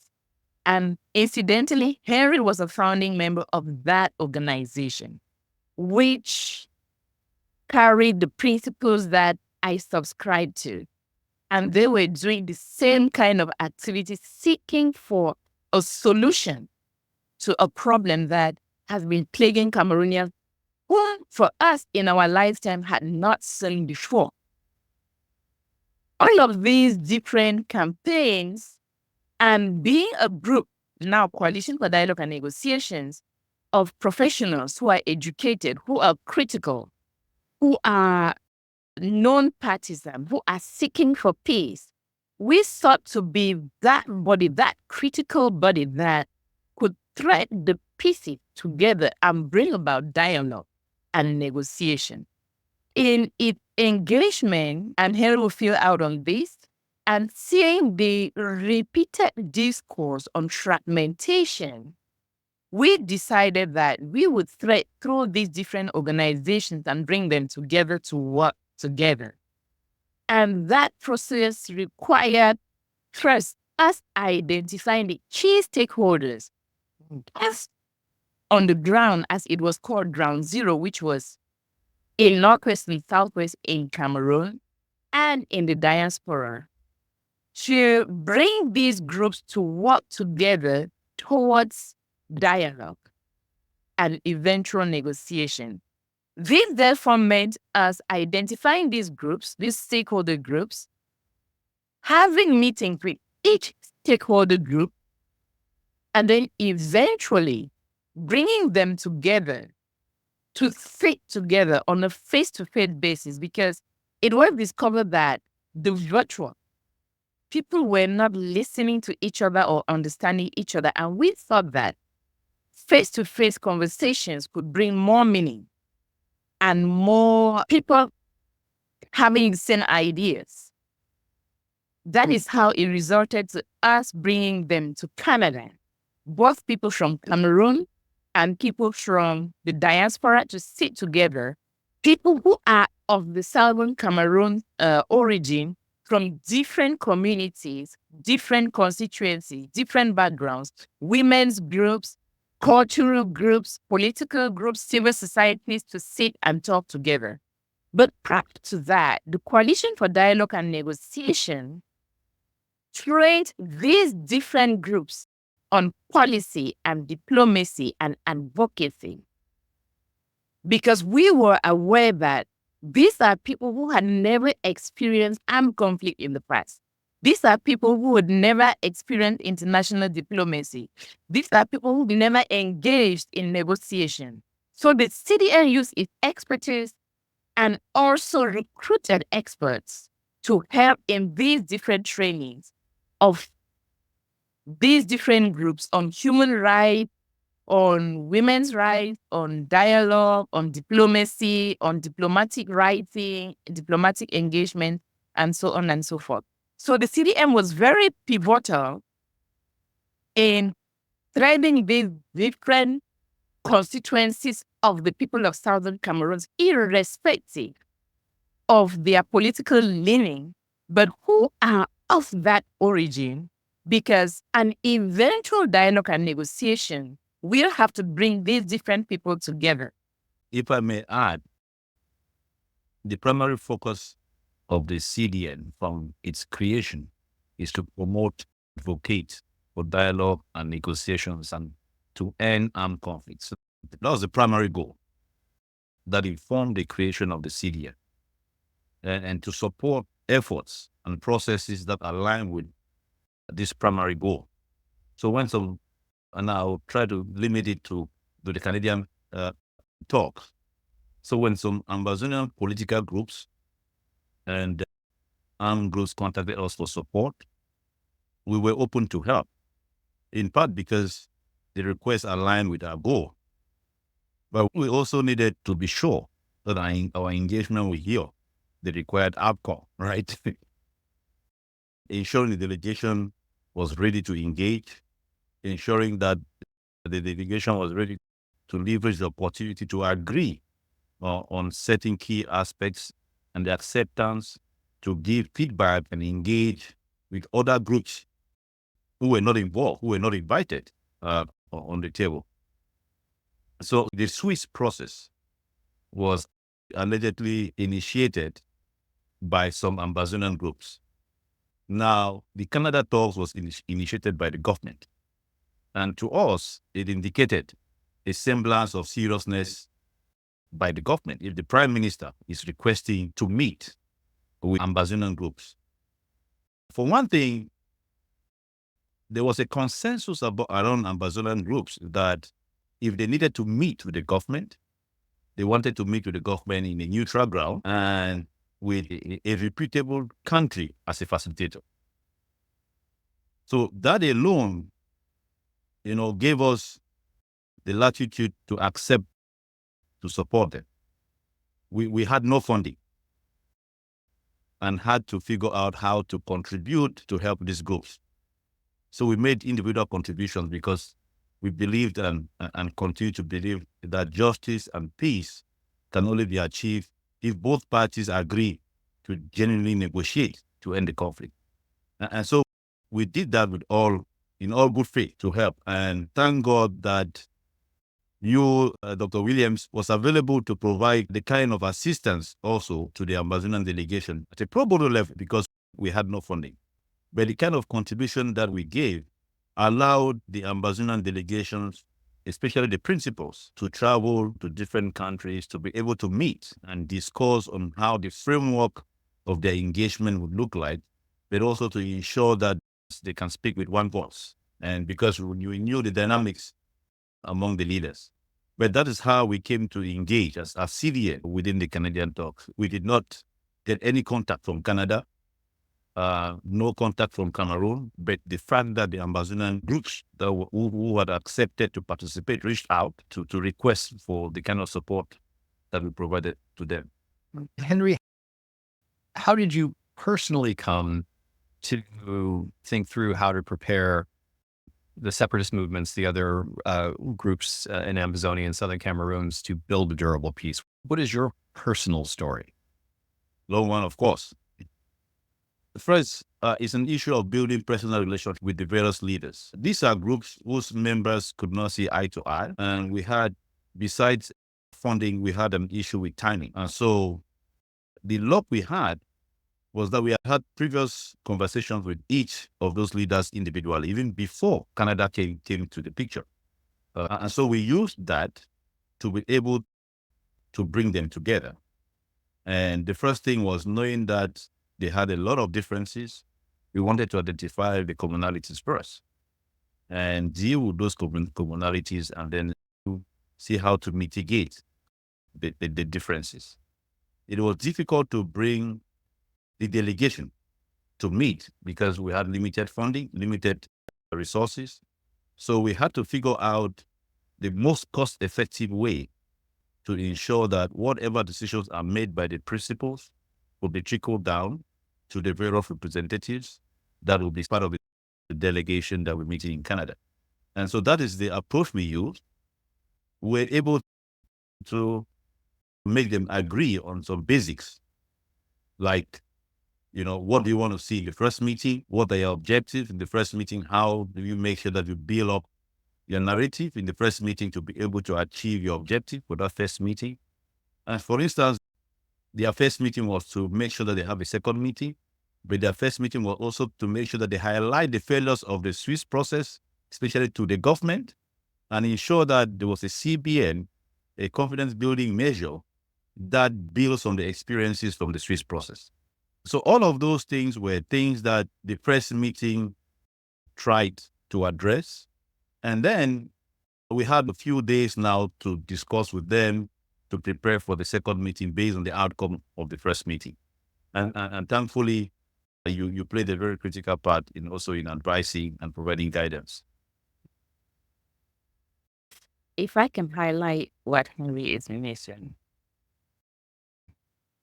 S1: And incidentally, Henry was a founding member of that organization, which carried the principles that I subscribed to. And they were doing the same kind of activities, seeking for a solution to a problem that has been plaguing Cameroonians, who for us in our lifetime had not seen before. All of these different campaigns, and being a group, now Coalition for Dialogue and Negotiations, of professionals who are educated, who are critical, who are non-partisan, who are seeking for peace, we sought to be that body, that critical body that could thread the pieces together and bring about dialogue and negotiation. In its engagement, and here we fill out on this, and seeing the repeated discourse on fragmentation, we decided that we would thread through these different organizations and bring them together to work together. And that process required first us identifying the key stakeholders as on the ground, as it was called Ground Zero, which was in Northwest and Southwest in Cameroon and in the diaspora, to bring these groups to work together towards dialogue and eventual negotiation. This therefore meant us identifying these groups, these stakeholder groups, having meetings with each stakeholder group, and then eventually bringing them together to sit together on a face-to-face basis, because it was discovered that the virtual people were not listening to each other or understanding each other. And we thought that face-to-face conversations could bring more meaning and more people having the same ideas. That is how it resulted to us bringing them to Canada, both people from Cameroon and people from the diaspora, to sit together, people who are of the Southern Cameroon origin, from different communities, different constituencies, different backgrounds, women's groups, cultural groups, political groups, civil societies, to sit and talk together. But prior to that, the Coalition for Dialogue and Negotiation trained these different groups on policy and diplomacy and advocacy, because we were aware that these are people who had never experienced armed conflict in the past. These are people who had never experienced international diplomacy. These are people who had never engaged in negotiation. So the CDN used its expertise and also recruited experts to help in these different trainings of these different groups on human rights, on women's rights, on dialogue, on diplomacy, on diplomatic writing, diplomatic engagement, and so on and so forth. So the CDM was very pivotal in threading these different constituencies of the people of Southern Cameroon, irrespective of their political leaning, but who are of that origin, because an eventual dialogue and negotiation will have to bring these different people together.
S2: If I may add, the primary focus of the CDN from its creation is to promote, advocate for dialogue and negotiations and to end armed conflicts. That was the primary goal that informed the creation of the CDN, and to support efforts and processes that align with this primary goal. So when some, and I'll try to limit it to the Canadian talks. So when some Ambazonian political groups and armed groups contacted us for support, we were open to help, in part because the request aligned with our goal. But we also needed to be sure that our engagement will yield the required outcome, right? Ensuring the delegation was ready to engage, ensuring that the delegation was ready to leverage the opportunity to agree on certain key aspects, and the acceptance to give feedback and engage with other groups who were not involved, who were not invited on the table. So the Swiss process was allegedly initiated by some Ambazonian groups. Now, the Canada talks was initiated by the government. And to us, it indicated a semblance of seriousness by the government if the Prime Minister is requesting to meet with Ambazonian groups. For one thing, there was a consensus around Ambazonian groups that if they needed to meet with the government, they wanted to meet with the government in a neutral ground and with a reputable country as a facilitator. So that alone, gave us the latitude to accept, to support them. We had no funding and had to figure out how to contribute to help these groups. So we made individual contributions because we believed and continue to believe that justice and peace can only be achieved if both parties agree to genuinely negotiate to end the conflict. And so we did that in all good faith to help. And thank God that you, Dr. Williams, was available to provide the kind of assistance also to the Ambazonian delegation at a pro bono level because we had no funding. But the kind of contribution that we gave allowed the Ambazonian delegations, especially the principals, to travel to different countries to be able to meet and discuss on how the framework of their engagement would look like, but also to ensure that they can speak with one voice. And because we knew the dynamics among the leaders. But that is how we came to engage as CDN within the Canadian talks. We did not get any contact from Canada, no contact from Cameroon, but the fact that the Ambazonian groups who had accepted to participate reached out to request for the kind of support that we provided to them.
S3: Henry, how did you personally come to think through how to prepare the separatist movements, the other groups in Ambazonia and Southern Cameroons to build a durable peace? What is your personal story?
S2: Long one, of course. The first is an issue of building personal relations with the various leaders. These are groups whose members could not see eye to eye. And we had, besides funding, we had an issue with timing. And so the luck we had was that we had previous conversations with each of those leaders individually, even before Canada came to the picture. And so we used that to be able to bring them together. And the first thing was knowing that they had a lot of differences. We wanted to identify the commonalities first and deal with those commonalities and then see how to mitigate the differences. It was difficult to bring the delegation to meet because we had limited funding, limited resources. So we had to figure out the most cost-effective way to ensure that whatever decisions are made by the principals will be trickled down to the various representatives that will be part of the delegation that we're meeting in Canada. And so that is the approach we used. We're able to make them agree on some basics, like, what do you want to see in the first meeting? What are your objectives in the first meeting? How do you make sure that you build up your narrative in the first meeting to be able to achieve your objective for that first meeting? And for instance, their first meeting was to make sure that they have a second meeting, but their first meeting was also to make sure that they highlight the failures of the Swiss process, especially to the government, and ensure that there was a CBN, a confidence building measure that builds on the experiences from the Swiss process. So all of those things were things that the first meeting tried to address. And then we had a few days now to discuss with them to prepare for the second meeting based on the outcome of the first meeting. And thankfully, you played a very critical part also in advising and providing guidance.
S1: If I can highlight what Henry is mentioning,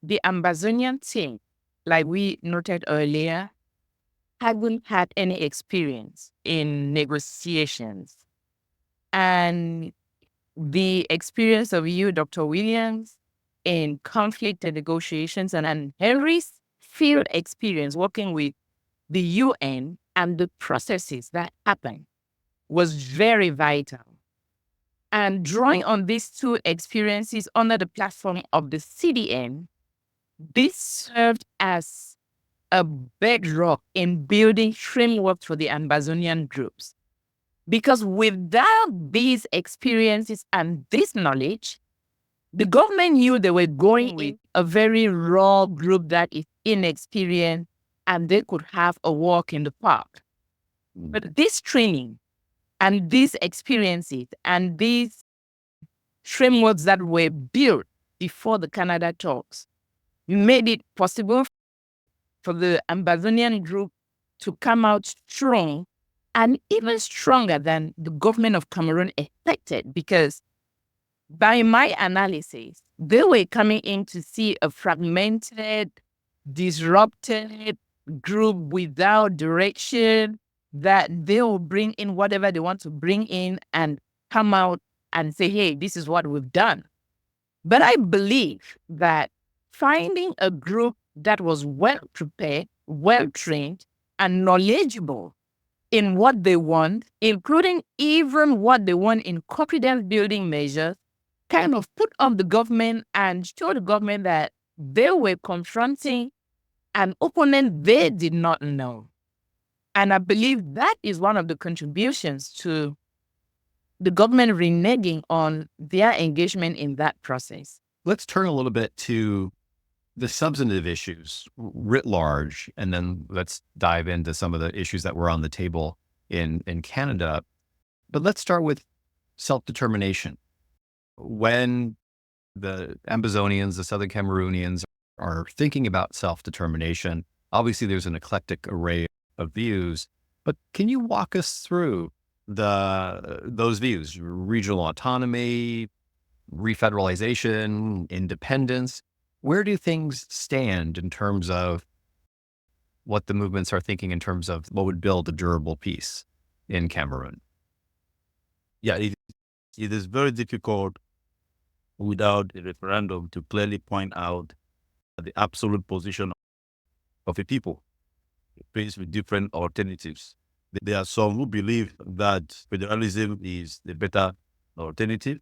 S1: the Ambazonian team, like we noted earlier, haven't had any experience in negotiations. And the experience of you, Dr. Williams, in conflict and negotiations, and Henry's field experience working with the UN and the processes that happen was very vital. And drawing on these two experiences under the platform of the CDN, this served as a bedrock in building framework for the Ambazonian groups. Because without these experiences and this knowledge, the government knew they were going with a very raw group that is inexperienced and they could have a walk in the park. But this training and these experiences and these frameworks that were built before the Canada talks made it possible for the Ambazonian group to come out strong and even stronger than the government of Cameroon expected, because by my analysis, they were coming in to see a fragmented, disrupted group without direction, that they will bring in whatever they want to bring in and come out and say, hey, this is what we've done. But I believe that finding a group that was well prepared, well trained, and knowledgeable in what they want, including even what they want in confidence building measures, kind of put on the government and show the government that they were confronting an opponent they did not know. And I believe that is one of the contributions to the government reneging on their engagement in that process.
S3: Let's turn a little bit to the substantive issues writ large, and then let's dive into some of the issues that were on the table in Canada. But let's start with self-determination. When the Ambazonians, the Southern Cameroonians, are thinking about self-determination, obviously there's an eclectic array of views, but can you walk us through those views? Regional autonomy, refederalization, independence. Where do things stand in terms of what the movements are thinking in terms of what would build a durable peace in Cameroon?
S2: Yeah, it is very difficult without a referendum to clearly point out the absolute position of a people faced with different alternatives. There are some who believe that federalism is the better alternative.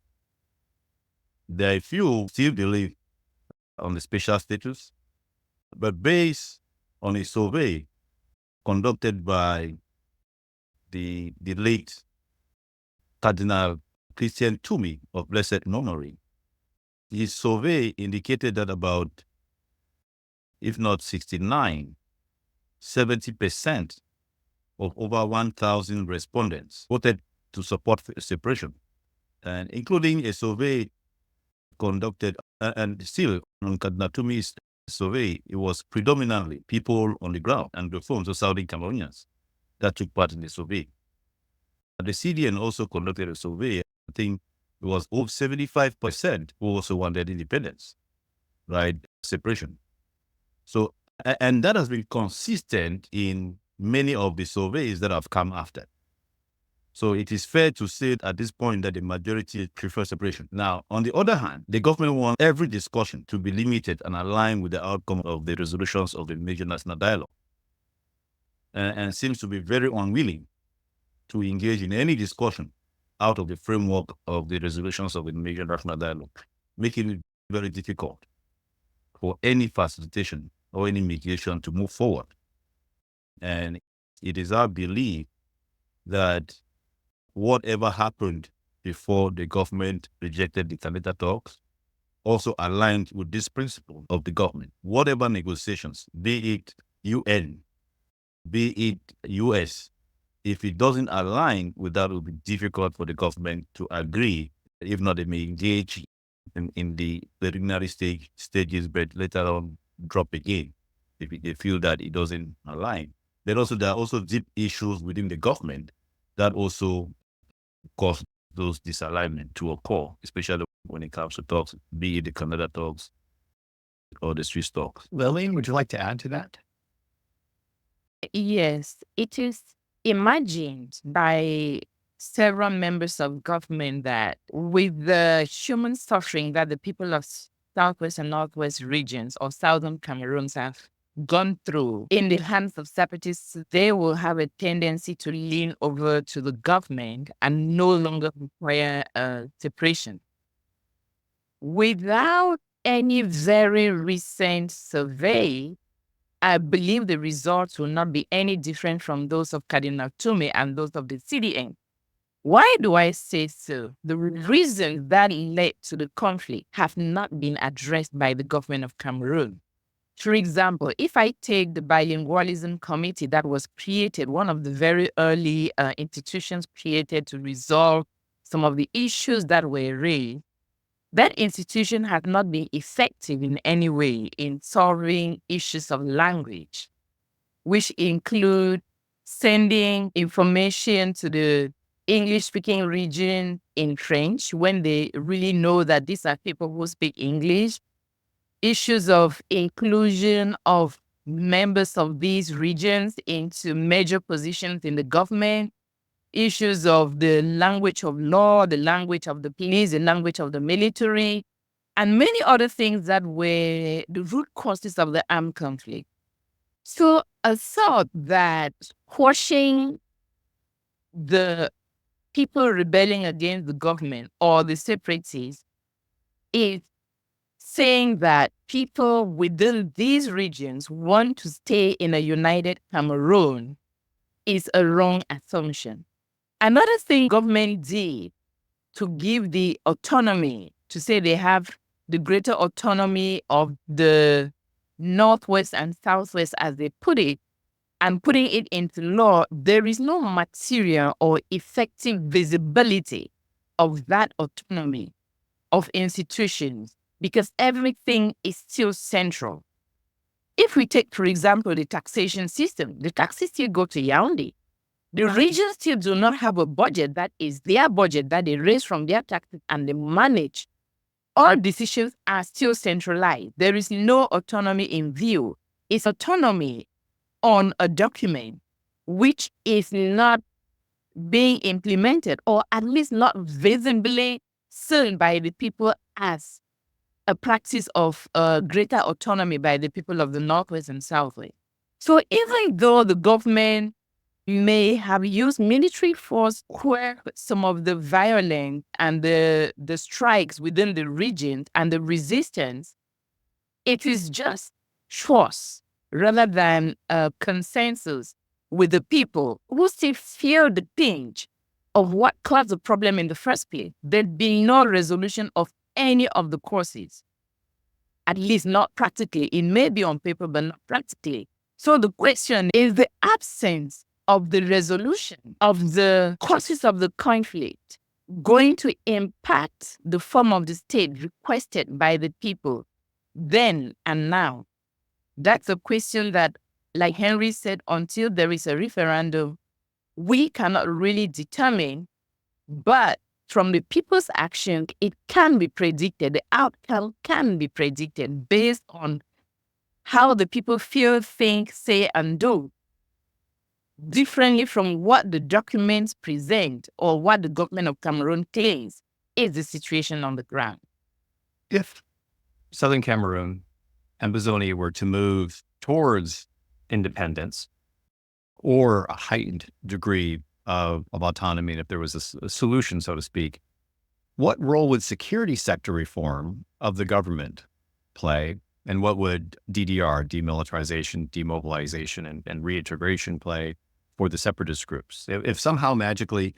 S2: There are a few who still believe on the special status, but based on a survey conducted by the late Cardinal Christian Toomey of Blessed Memory, his survey indicated that about, if not 69, 70% of over 1,000 respondents voted to support separation, and including a survey conducted, and still on Cardinal Toomey's survey, it was predominantly people on the ground and the forms of Southern Cameroonians that took part in the survey. The CDN also conducted a survey. I think it was over 75% who also wanted independence, right? Separation. So, and that has been consistent in many of the surveys that have come after. So it is fair to say at this point that the majority prefer separation. Now, on the other hand, the government wants every discussion to be limited and aligned with the outcome of the resolutions of the major national dialogue, and seems to be very unwilling to engage in any discussion out of the framework of the resolutions of the major national dialogue, making it very difficult for any facilitation or any mediation to move forward. And it is our belief that whatever happened before the government rejected the Canada talks also aligned with this principle of the government. Whatever negotiations, be it UN, be it US, if it doesn't align with that, it will be difficult for the government to agree. If not, they may engage in the preliminary stages, but later on drop again if they feel that it doesn't align. Then also, there are also deep issues within the government that also cause those disalignment to occur, especially when it comes to talks, be it the Canada talks or the Swiss talks.
S3: Lillian, would you like to add to that?
S1: Yes, it is imagined by several members of government that with the human suffering that the people of Southwest and Northwest regions or Southern Cameroons have gone through in the hands of separatists, they will have a tendency to lean over to the government and no longer require separation. Without any very recent survey, I believe the results will not be any different from those of Cardinal Toomey and those of the CDN. Why do I say so? The reasons that led to the conflict have not been addressed by the government of Cameroon. For example, if I take the Bilingualism Committee that was created, one of the very early institutions created to resolve some of the issues that were raised, that institution has not been effective in any way in solving issues of language, which include sending information to the English-speaking region in French when they really know that these are people who speak English. Issues of inclusion of members of these regions into major positions in the government, issues of the language of law, the language of the police, the language of the military, and many other things that were the root causes of the armed conflict. So I thought that quashing the people rebelling against the government or the separatists is saying that people within these regions want to stay in a united Cameroon is a wrong assumption. Another thing government did to give the autonomy, to say they have the greater autonomy of the Northwest and Southwest, as they put it, and putting it into law, there is no material or effective visibility of that autonomy of institutions because everything is still central. If we take, for example, the taxation system, the taxes still go to Yaoundé. The regions still do not have a budget that is their budget that they raise from their taxes and they manage. All decisions are still centralized. There is no autonomy in view. It's autonomy on a document which is not being implemented or at least not visibly seen by the people as a practice of greater autonomy by the people of the Northwest and Southwest. So even though the government may have used military force where some of the violence and the strikes within the region and the resistance, it is just choice rather than a consensus with the people who still feel the pinch of what caused the problem in the first place. There'd be no resolution of any of the causes, at least not practically. It may be on paper, but not practically. So the question is the absence of the resolution of the causes of the conflict going to impact the form of the state requested by the people then and now? That's a question that, like Henry said, until there is a referendum, we cannot really determine, but from the people's action, it can be predicted. The outcome can be predicted based on how the people feel, think, say, and do, differently from what the documents present or what the government of Cameroon claims is the situation on the ground.
S3: If Southern Cameroon, Ambazonia were to move towards independence or a heightened degree of autonomy, and if there was a solution, so to speak, what role would security sector reform of the government play? And what would DDR, demilitarization, demobilization, and reintegration play for the separatist groups? If somehow magically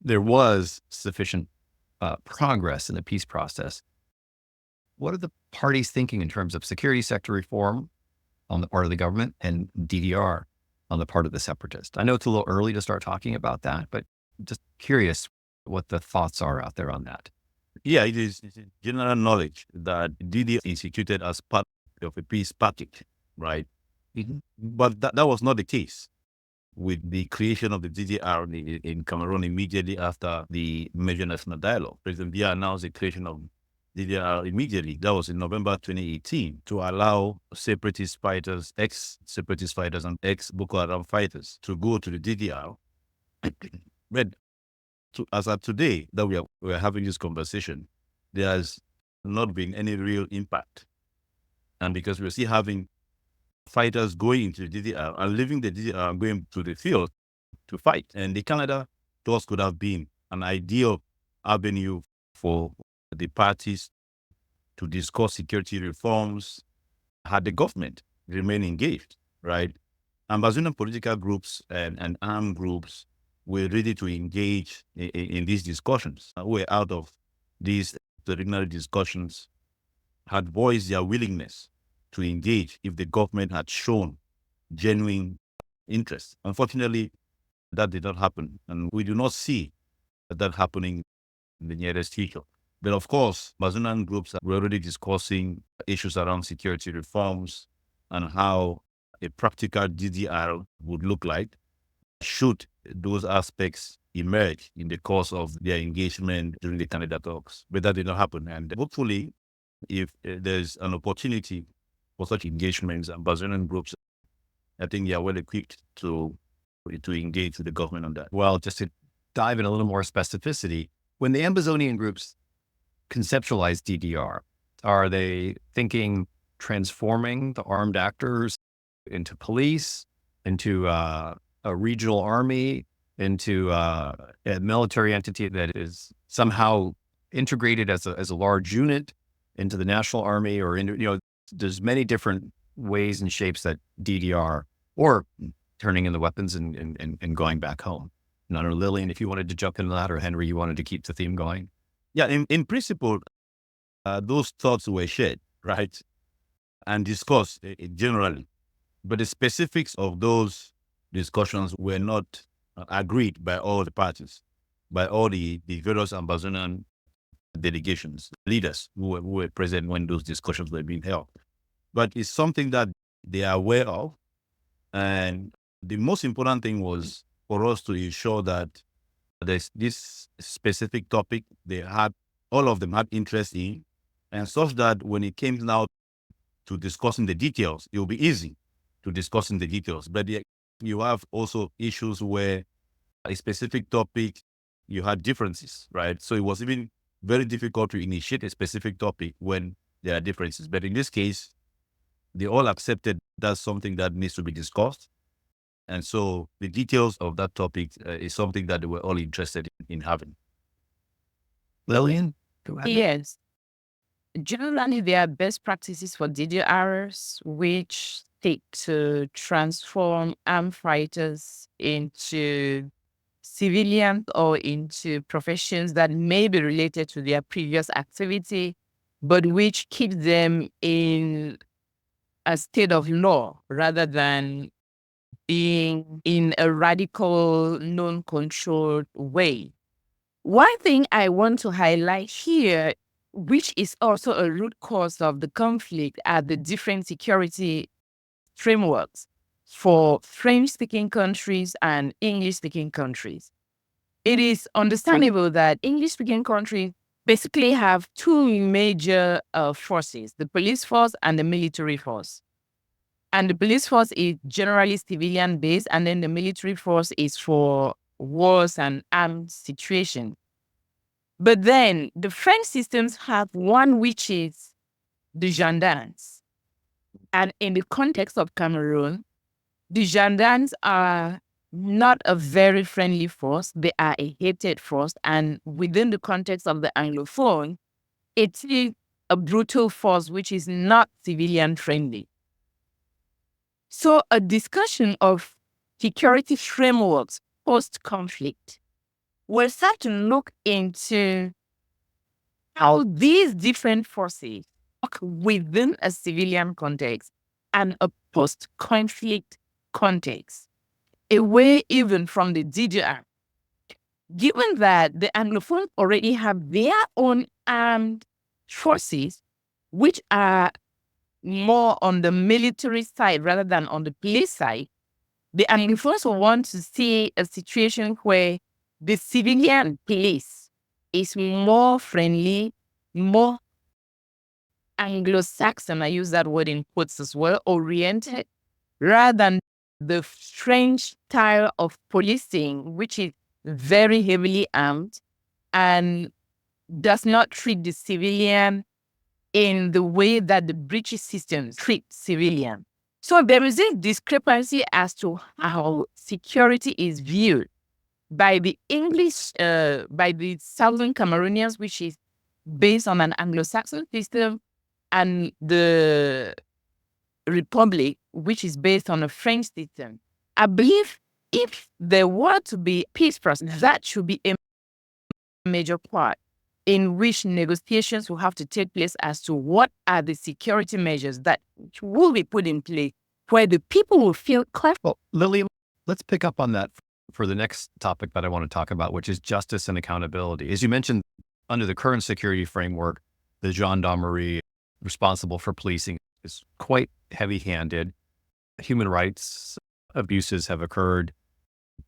S3: there was sufficient progress in the peace process, what are the parties thinking in terms of security sector reform on the part of the government and DDR on the part of the separatists? I know it's a little early to start talking about that, but just curious what the thoughts are out there on that.
S2: Yeah, it is general knowledge that DD instituted as part of a peace package, right? But that was not the case with the creation of the DDR in Cameroon immediately after the major national dialogue. President Biya announced the creation of DDR immediately. That was in November 2018 to allow separatist fighters, ex-separatist fighters and ex-Boko Haram fighters to go to the DDR. But as of today that we are having this conversation, there has not been any real impact. And because we're still having fighters going into the DDR and leaving the DDR and going to the field to fight. And the Canada, those could have been an ideal avenue for the parties to discuss security reforms had the government remained engaged, right? Ambazonian political groups and armed groups were ready to engage in these discussions. Who were out of these preliminary discussions had voiced their willingness to engage if the government had shown genuine interest. Unfortunately, that did not happen, and we do not see that happening in the nearest future. But of course, Amazonian groups were already discussing issues around security reforms and how a practical DDR would look like. should those aspects emerge in the course of their engagement during the Canada talks. But that did not happen. And hopefully, if there's an opportunity for such engagements, Ambazonian groups, I think they are well equipped to engage with the government on that.
S3: Well, just to dive in a little more specificity, when the Ambazonian groups conceptualize DDR, are they thinking transforming the armed actors into police, into a regional army, into a military entity that is somehow integrated as a large unit into the national army, or there's many different ways and shapes that DDR, or turning in the weapons and going back home. And I don't know, Lillian, if you wanted to jump into that, or Henry, you wanted to keep the theme going.
S2: Yeah, in principle, those thoughts were shared, right, and discussed generally. But the specifics of those discussions were not agreed by all the parties, by all the various Ambazonian delegations, leaders who were present when those discussions were being held. But it's something that they are aware of. And the most important thing was for us to ensure that there's this specific topic all of them had interest in, and such that when it came now to discussing the details, it will be easy to discuss in the details. But you have also issues where a specific topic, you had differences, right? So it was even very difficult to initiate a specific topic when there are differences. But in this case, they all accepted that's something that needs to be discussed. And so the details of that topic is something that they were all interested in having.
S3: Lillian, go ahead.
S1: Yes. Generally, there are best practices for DDRs, which seek to transform armed fighters into civilians or into professions that may be related to their previous activity, but which keep them in a state of law rather than being in a radical, non-controlled way. One thing I want to highlight here, which is also a root cause of the conflict, are the different security frameworks for French-speaking countries and English-speaking countries. It is understandable that English-speaking countries basically have two major forces, the police force and the military force. And the police force is generally civilian-based, and then the military force is for wars and armed situations. But then the French systems have one which is the gendarmes. And in the context of Cameroon, the gendarmes are not a very friendly force. They are a hated force. And within the context of the Anglophone, it is a brutal force which is not civilian friendly. So a discussion of security frameworks post-conflict will start to look into how these different forces work within a civilian context and a post-conflict context, away even from the DDR. Given that the Anglophones already have their own armed forces, which are more on the military side rather than on the police side, the Anglophones will want to see a situation where the civilian police is more friendly, more Anglo-Saxon, I use that word in quotes as well, oriented, rather than the French style of policing, which is very heavily armed and does not treat the civilian in the way that the British systems treat civilians. So there is a discrepancy as to how security is viewed by the English, by the Southern Cameroonians, which is based on an Anglo-Saxon system, and the Republic, which is based on a French system. I believe if there were to be peace process, that should be a major part in which negotiations will have to take place as to what are the security measures that will be put in place where the people will feel comfortable.
S3: Well, Lily, let's pick up on that for the next topic that I want to talk about, which is justice and accountability. As you mentioned, under the current security framework, the gendarmerie responsible for policing is quite heavy-handed. Human rights abuses have occurred.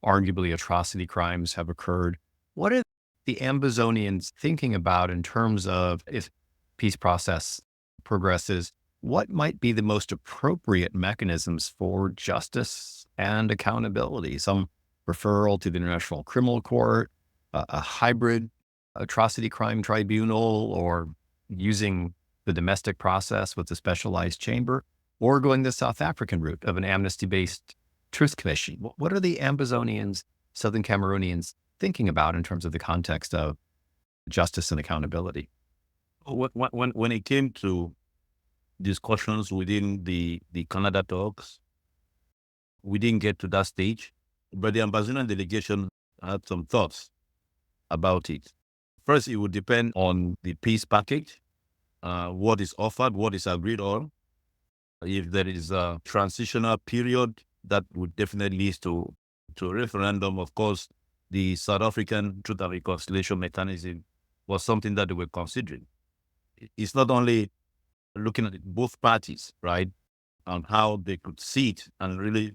S3: arguably atrocity crimes have occurred. What are the Ambazonians thinking about in terms of, if peace process progresses, what might be the most appropriate mechanisms for justice and accountability? Some referral to the International Criminal Court, a hybrid atrocity crime tribunal, or using the domestic process with a specialized chamber, or going the South African route of an amnesty-based truth commission. What are the Ambazonians, Southern Cameroonians thinking about in terms of the context of justice and accountability?
S2: When it came to discussions within the Canada talks, we didn't get to that stage, but the Ambazonian delegation had some thoughts about it. First, it would depend on the peace package, what is offered, what is agreed on. If there is a transitional period, that would definitely lead to a referendum. Of course, the South African Truth and Reconciliation mechanism was something that they were considering. It's not only looking at both parties, right, on how they could see it and really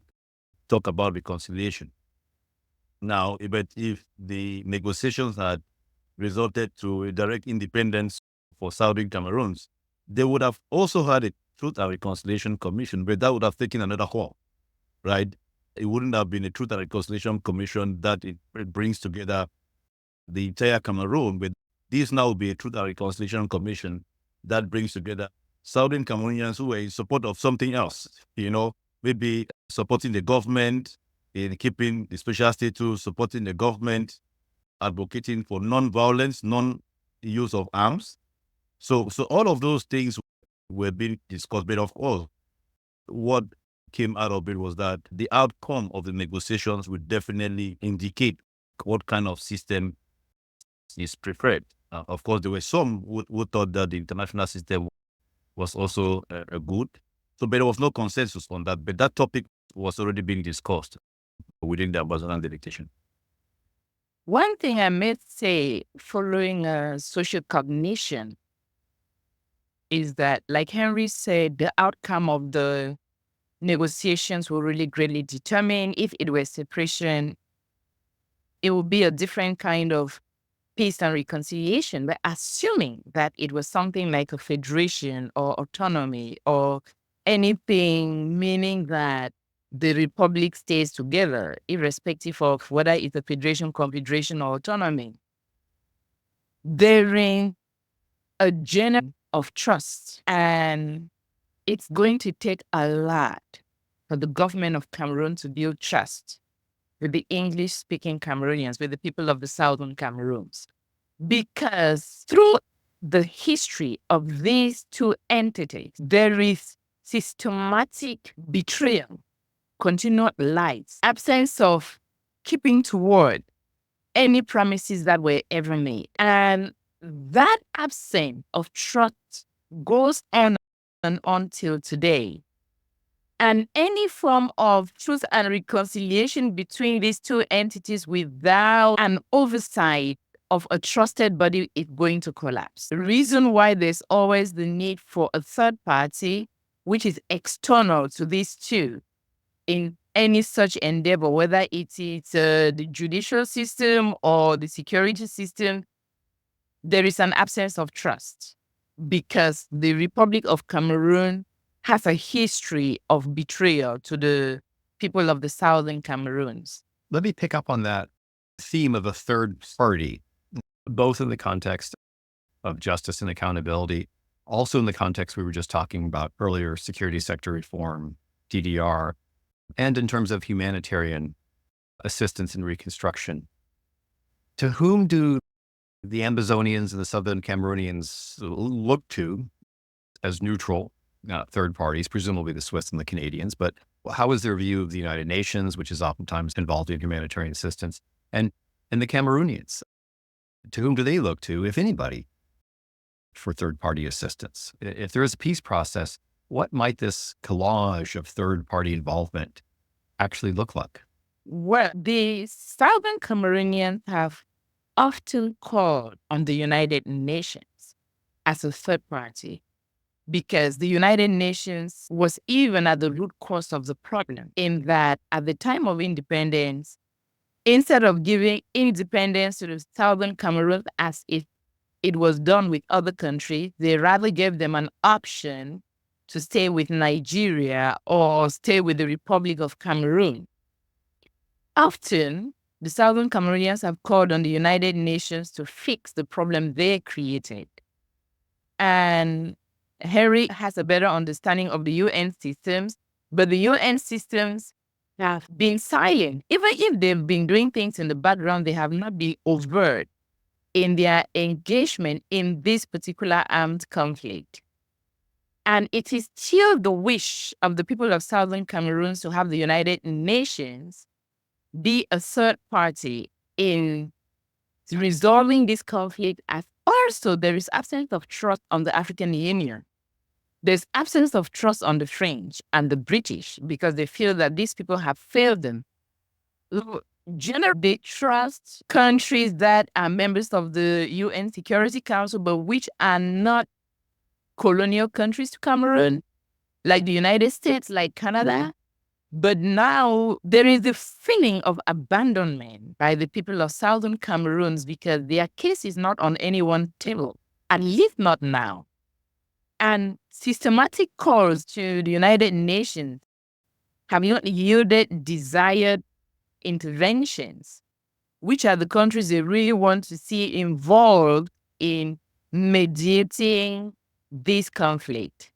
S2: talk about reconciliation. Now, but if the negotiations had resulted to a direct independence for Southern Cameroons, they would have also had a Truth and Reconciliation Commission, but that would have taken another while, right? It wouldn't have been a Truth and Reconciliation Commission that it brings together the entire Cameroon, but this now will be a Truth and Reconciliation Commission that brings together Southern Cameroonians who are in support of something else, maybe supporting the government, in keeping the special status, supporting the government, advocating for non-violence, non-use of arms. So all of those things were being discussed, but of course, what came out of it was that the outcome of the negotiations would definitely indicate what kind of system is preferred. Of course, there were some who thought that the international system was also good. So, but there was no consensus on that. But that topic was already being discussed within the Ambazonian delegation.
S1: One thing I may say following social cognition is that, like Henry said, the outcome of the negotiations will really greatly determine. If it were separation, it would be a different kind of peace and reconciliation. But assuming that it was something like a federation or autonomy or anything, meaning that the republic stays together, irrespective of whether it's a federation, confederation, or autonomy, therein a genuine of trust. And it's going to take a lot for the government of Cameroon to build trust with the English-speaking Cameroonians, with the people of the Southern Cameroons. Because through the history of these two entities, there is systematic betrayal, continued lies, absence of keeping to word any promises that were ever made. And that absence of trust goes on and until today. And any form of truth and reconciliation between these two entities without an oversight of a trusted body is going to collapse. The reason why there's always the need for a third party, which is external to these two, in any such endeavor, whether it is the judicial system or the security system, there is an absence of trust because the Republic of Cameroon has a history of betrayal to the people of the Southern Cameroons.
S3: Let me pick up on that theme of a third party, both in the context of justice and accountability, also in the context we were just talking about earlier, security sector reform, DDR, and in terms of humanitarian assistance and reconstruction. To whom do the Ambazonians and the Southern Cameroonians look to as neutral third parties, presumably the Swiss and the Canadians, but how is their view of the United Nations, which is oftentimes involved in humanitarian assistance, and the Cameroonians? To whom do they look to, if anybody, for third-party assistance? If there is a peace process, what might this collage of third-party involvement actually look like?
S1: Well, the Southern Cameroonians have often called on the United Nations as a third party because the United Nations was even at the root cause of the problem, in that at the time of independence, instead of giving independence to the Southern Cameroon as if it was done with other countries, they rather gave them an option to stay with Nigeria or stay with the Republic of Cameroon. Often, the Southern Cameroonians have called on the United Nations to fix the problem they created. And Henry has a better understanding of the UN systems, but the UN systems have been silent. Even if they've been doing things in the background, they have not been overt in their engagement in this particular armed conflict. And it is still the wish of the people of Southern Cameroon to have the United Nations be a third party in resolving this conflict, as also there is absence of trust on the African Union. There's absence of trust on the French and the British because they feel that these people have failed them. Generally, they trust countries that are members of the UN Security Council, but which are not colonial countries to Cameroon, like the United States, like Canada. But now there is a feeling of abandonment by the people of Southern Cameroons because their case is not on anyone's table, at least not now. And systematic calls to the United Nations have not yielded desired interventions, which are the countries they really want to see involved in mediating this conflict.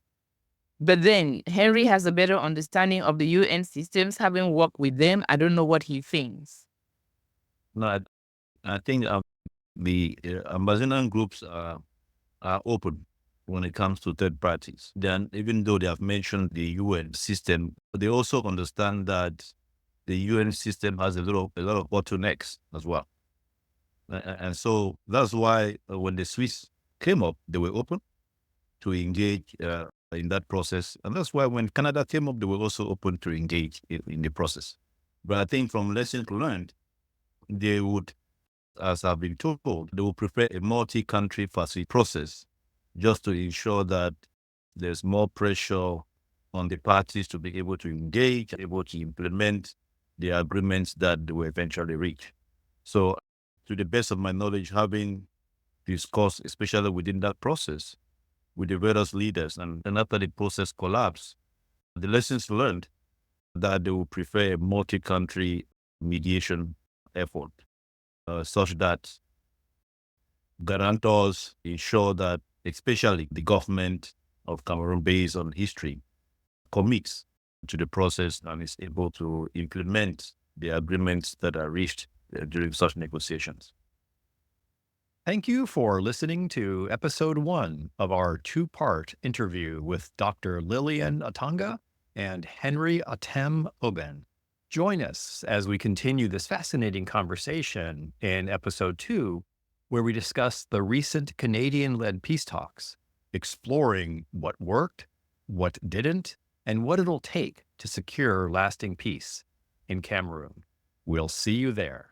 S1: But then Henry has a better understanding of the UN systems, having worked with them. I don't know what he thinks.
S2: No, I think the Ambazonian groups are open when it comes to third parties. Then, even though they have mentioned the UN system, they also understand that the UN system has a lot of bottlenecks as well. And so that's why when the Swiss came up, they were open to engage in that process. And that's why when Canada came up, they were also open to engage in the process. But I think from lessons learned, they would, as I've been told, they would prefer a multi-country facility process just to ensure that there's more pressure on the parties to be able to engage, able to implement the agreements that they will eventually reach. So to the best of my knowledge, having discussed, especially within that process, with the various leaders, and after the process collapsed, the lessons learned that they would prefer a multi-country mediation effort, such that guarantors ensure that, especially the government of Cameroon, based on history, commits to the process and is able to implement the agreements that are reached during such negotiations.
S3: Thank you for listening to episode 1 of our 2-part interview with Dr. Lillian Atanga and Henry Atem Oben. Join us as we continue this fascinating conversation in episode 2, where we discuss the recent Canadian-led peace talks, exploring what worked, what didn't, and what it'll take to secure lasting peace in Cameroon. We'll see you there.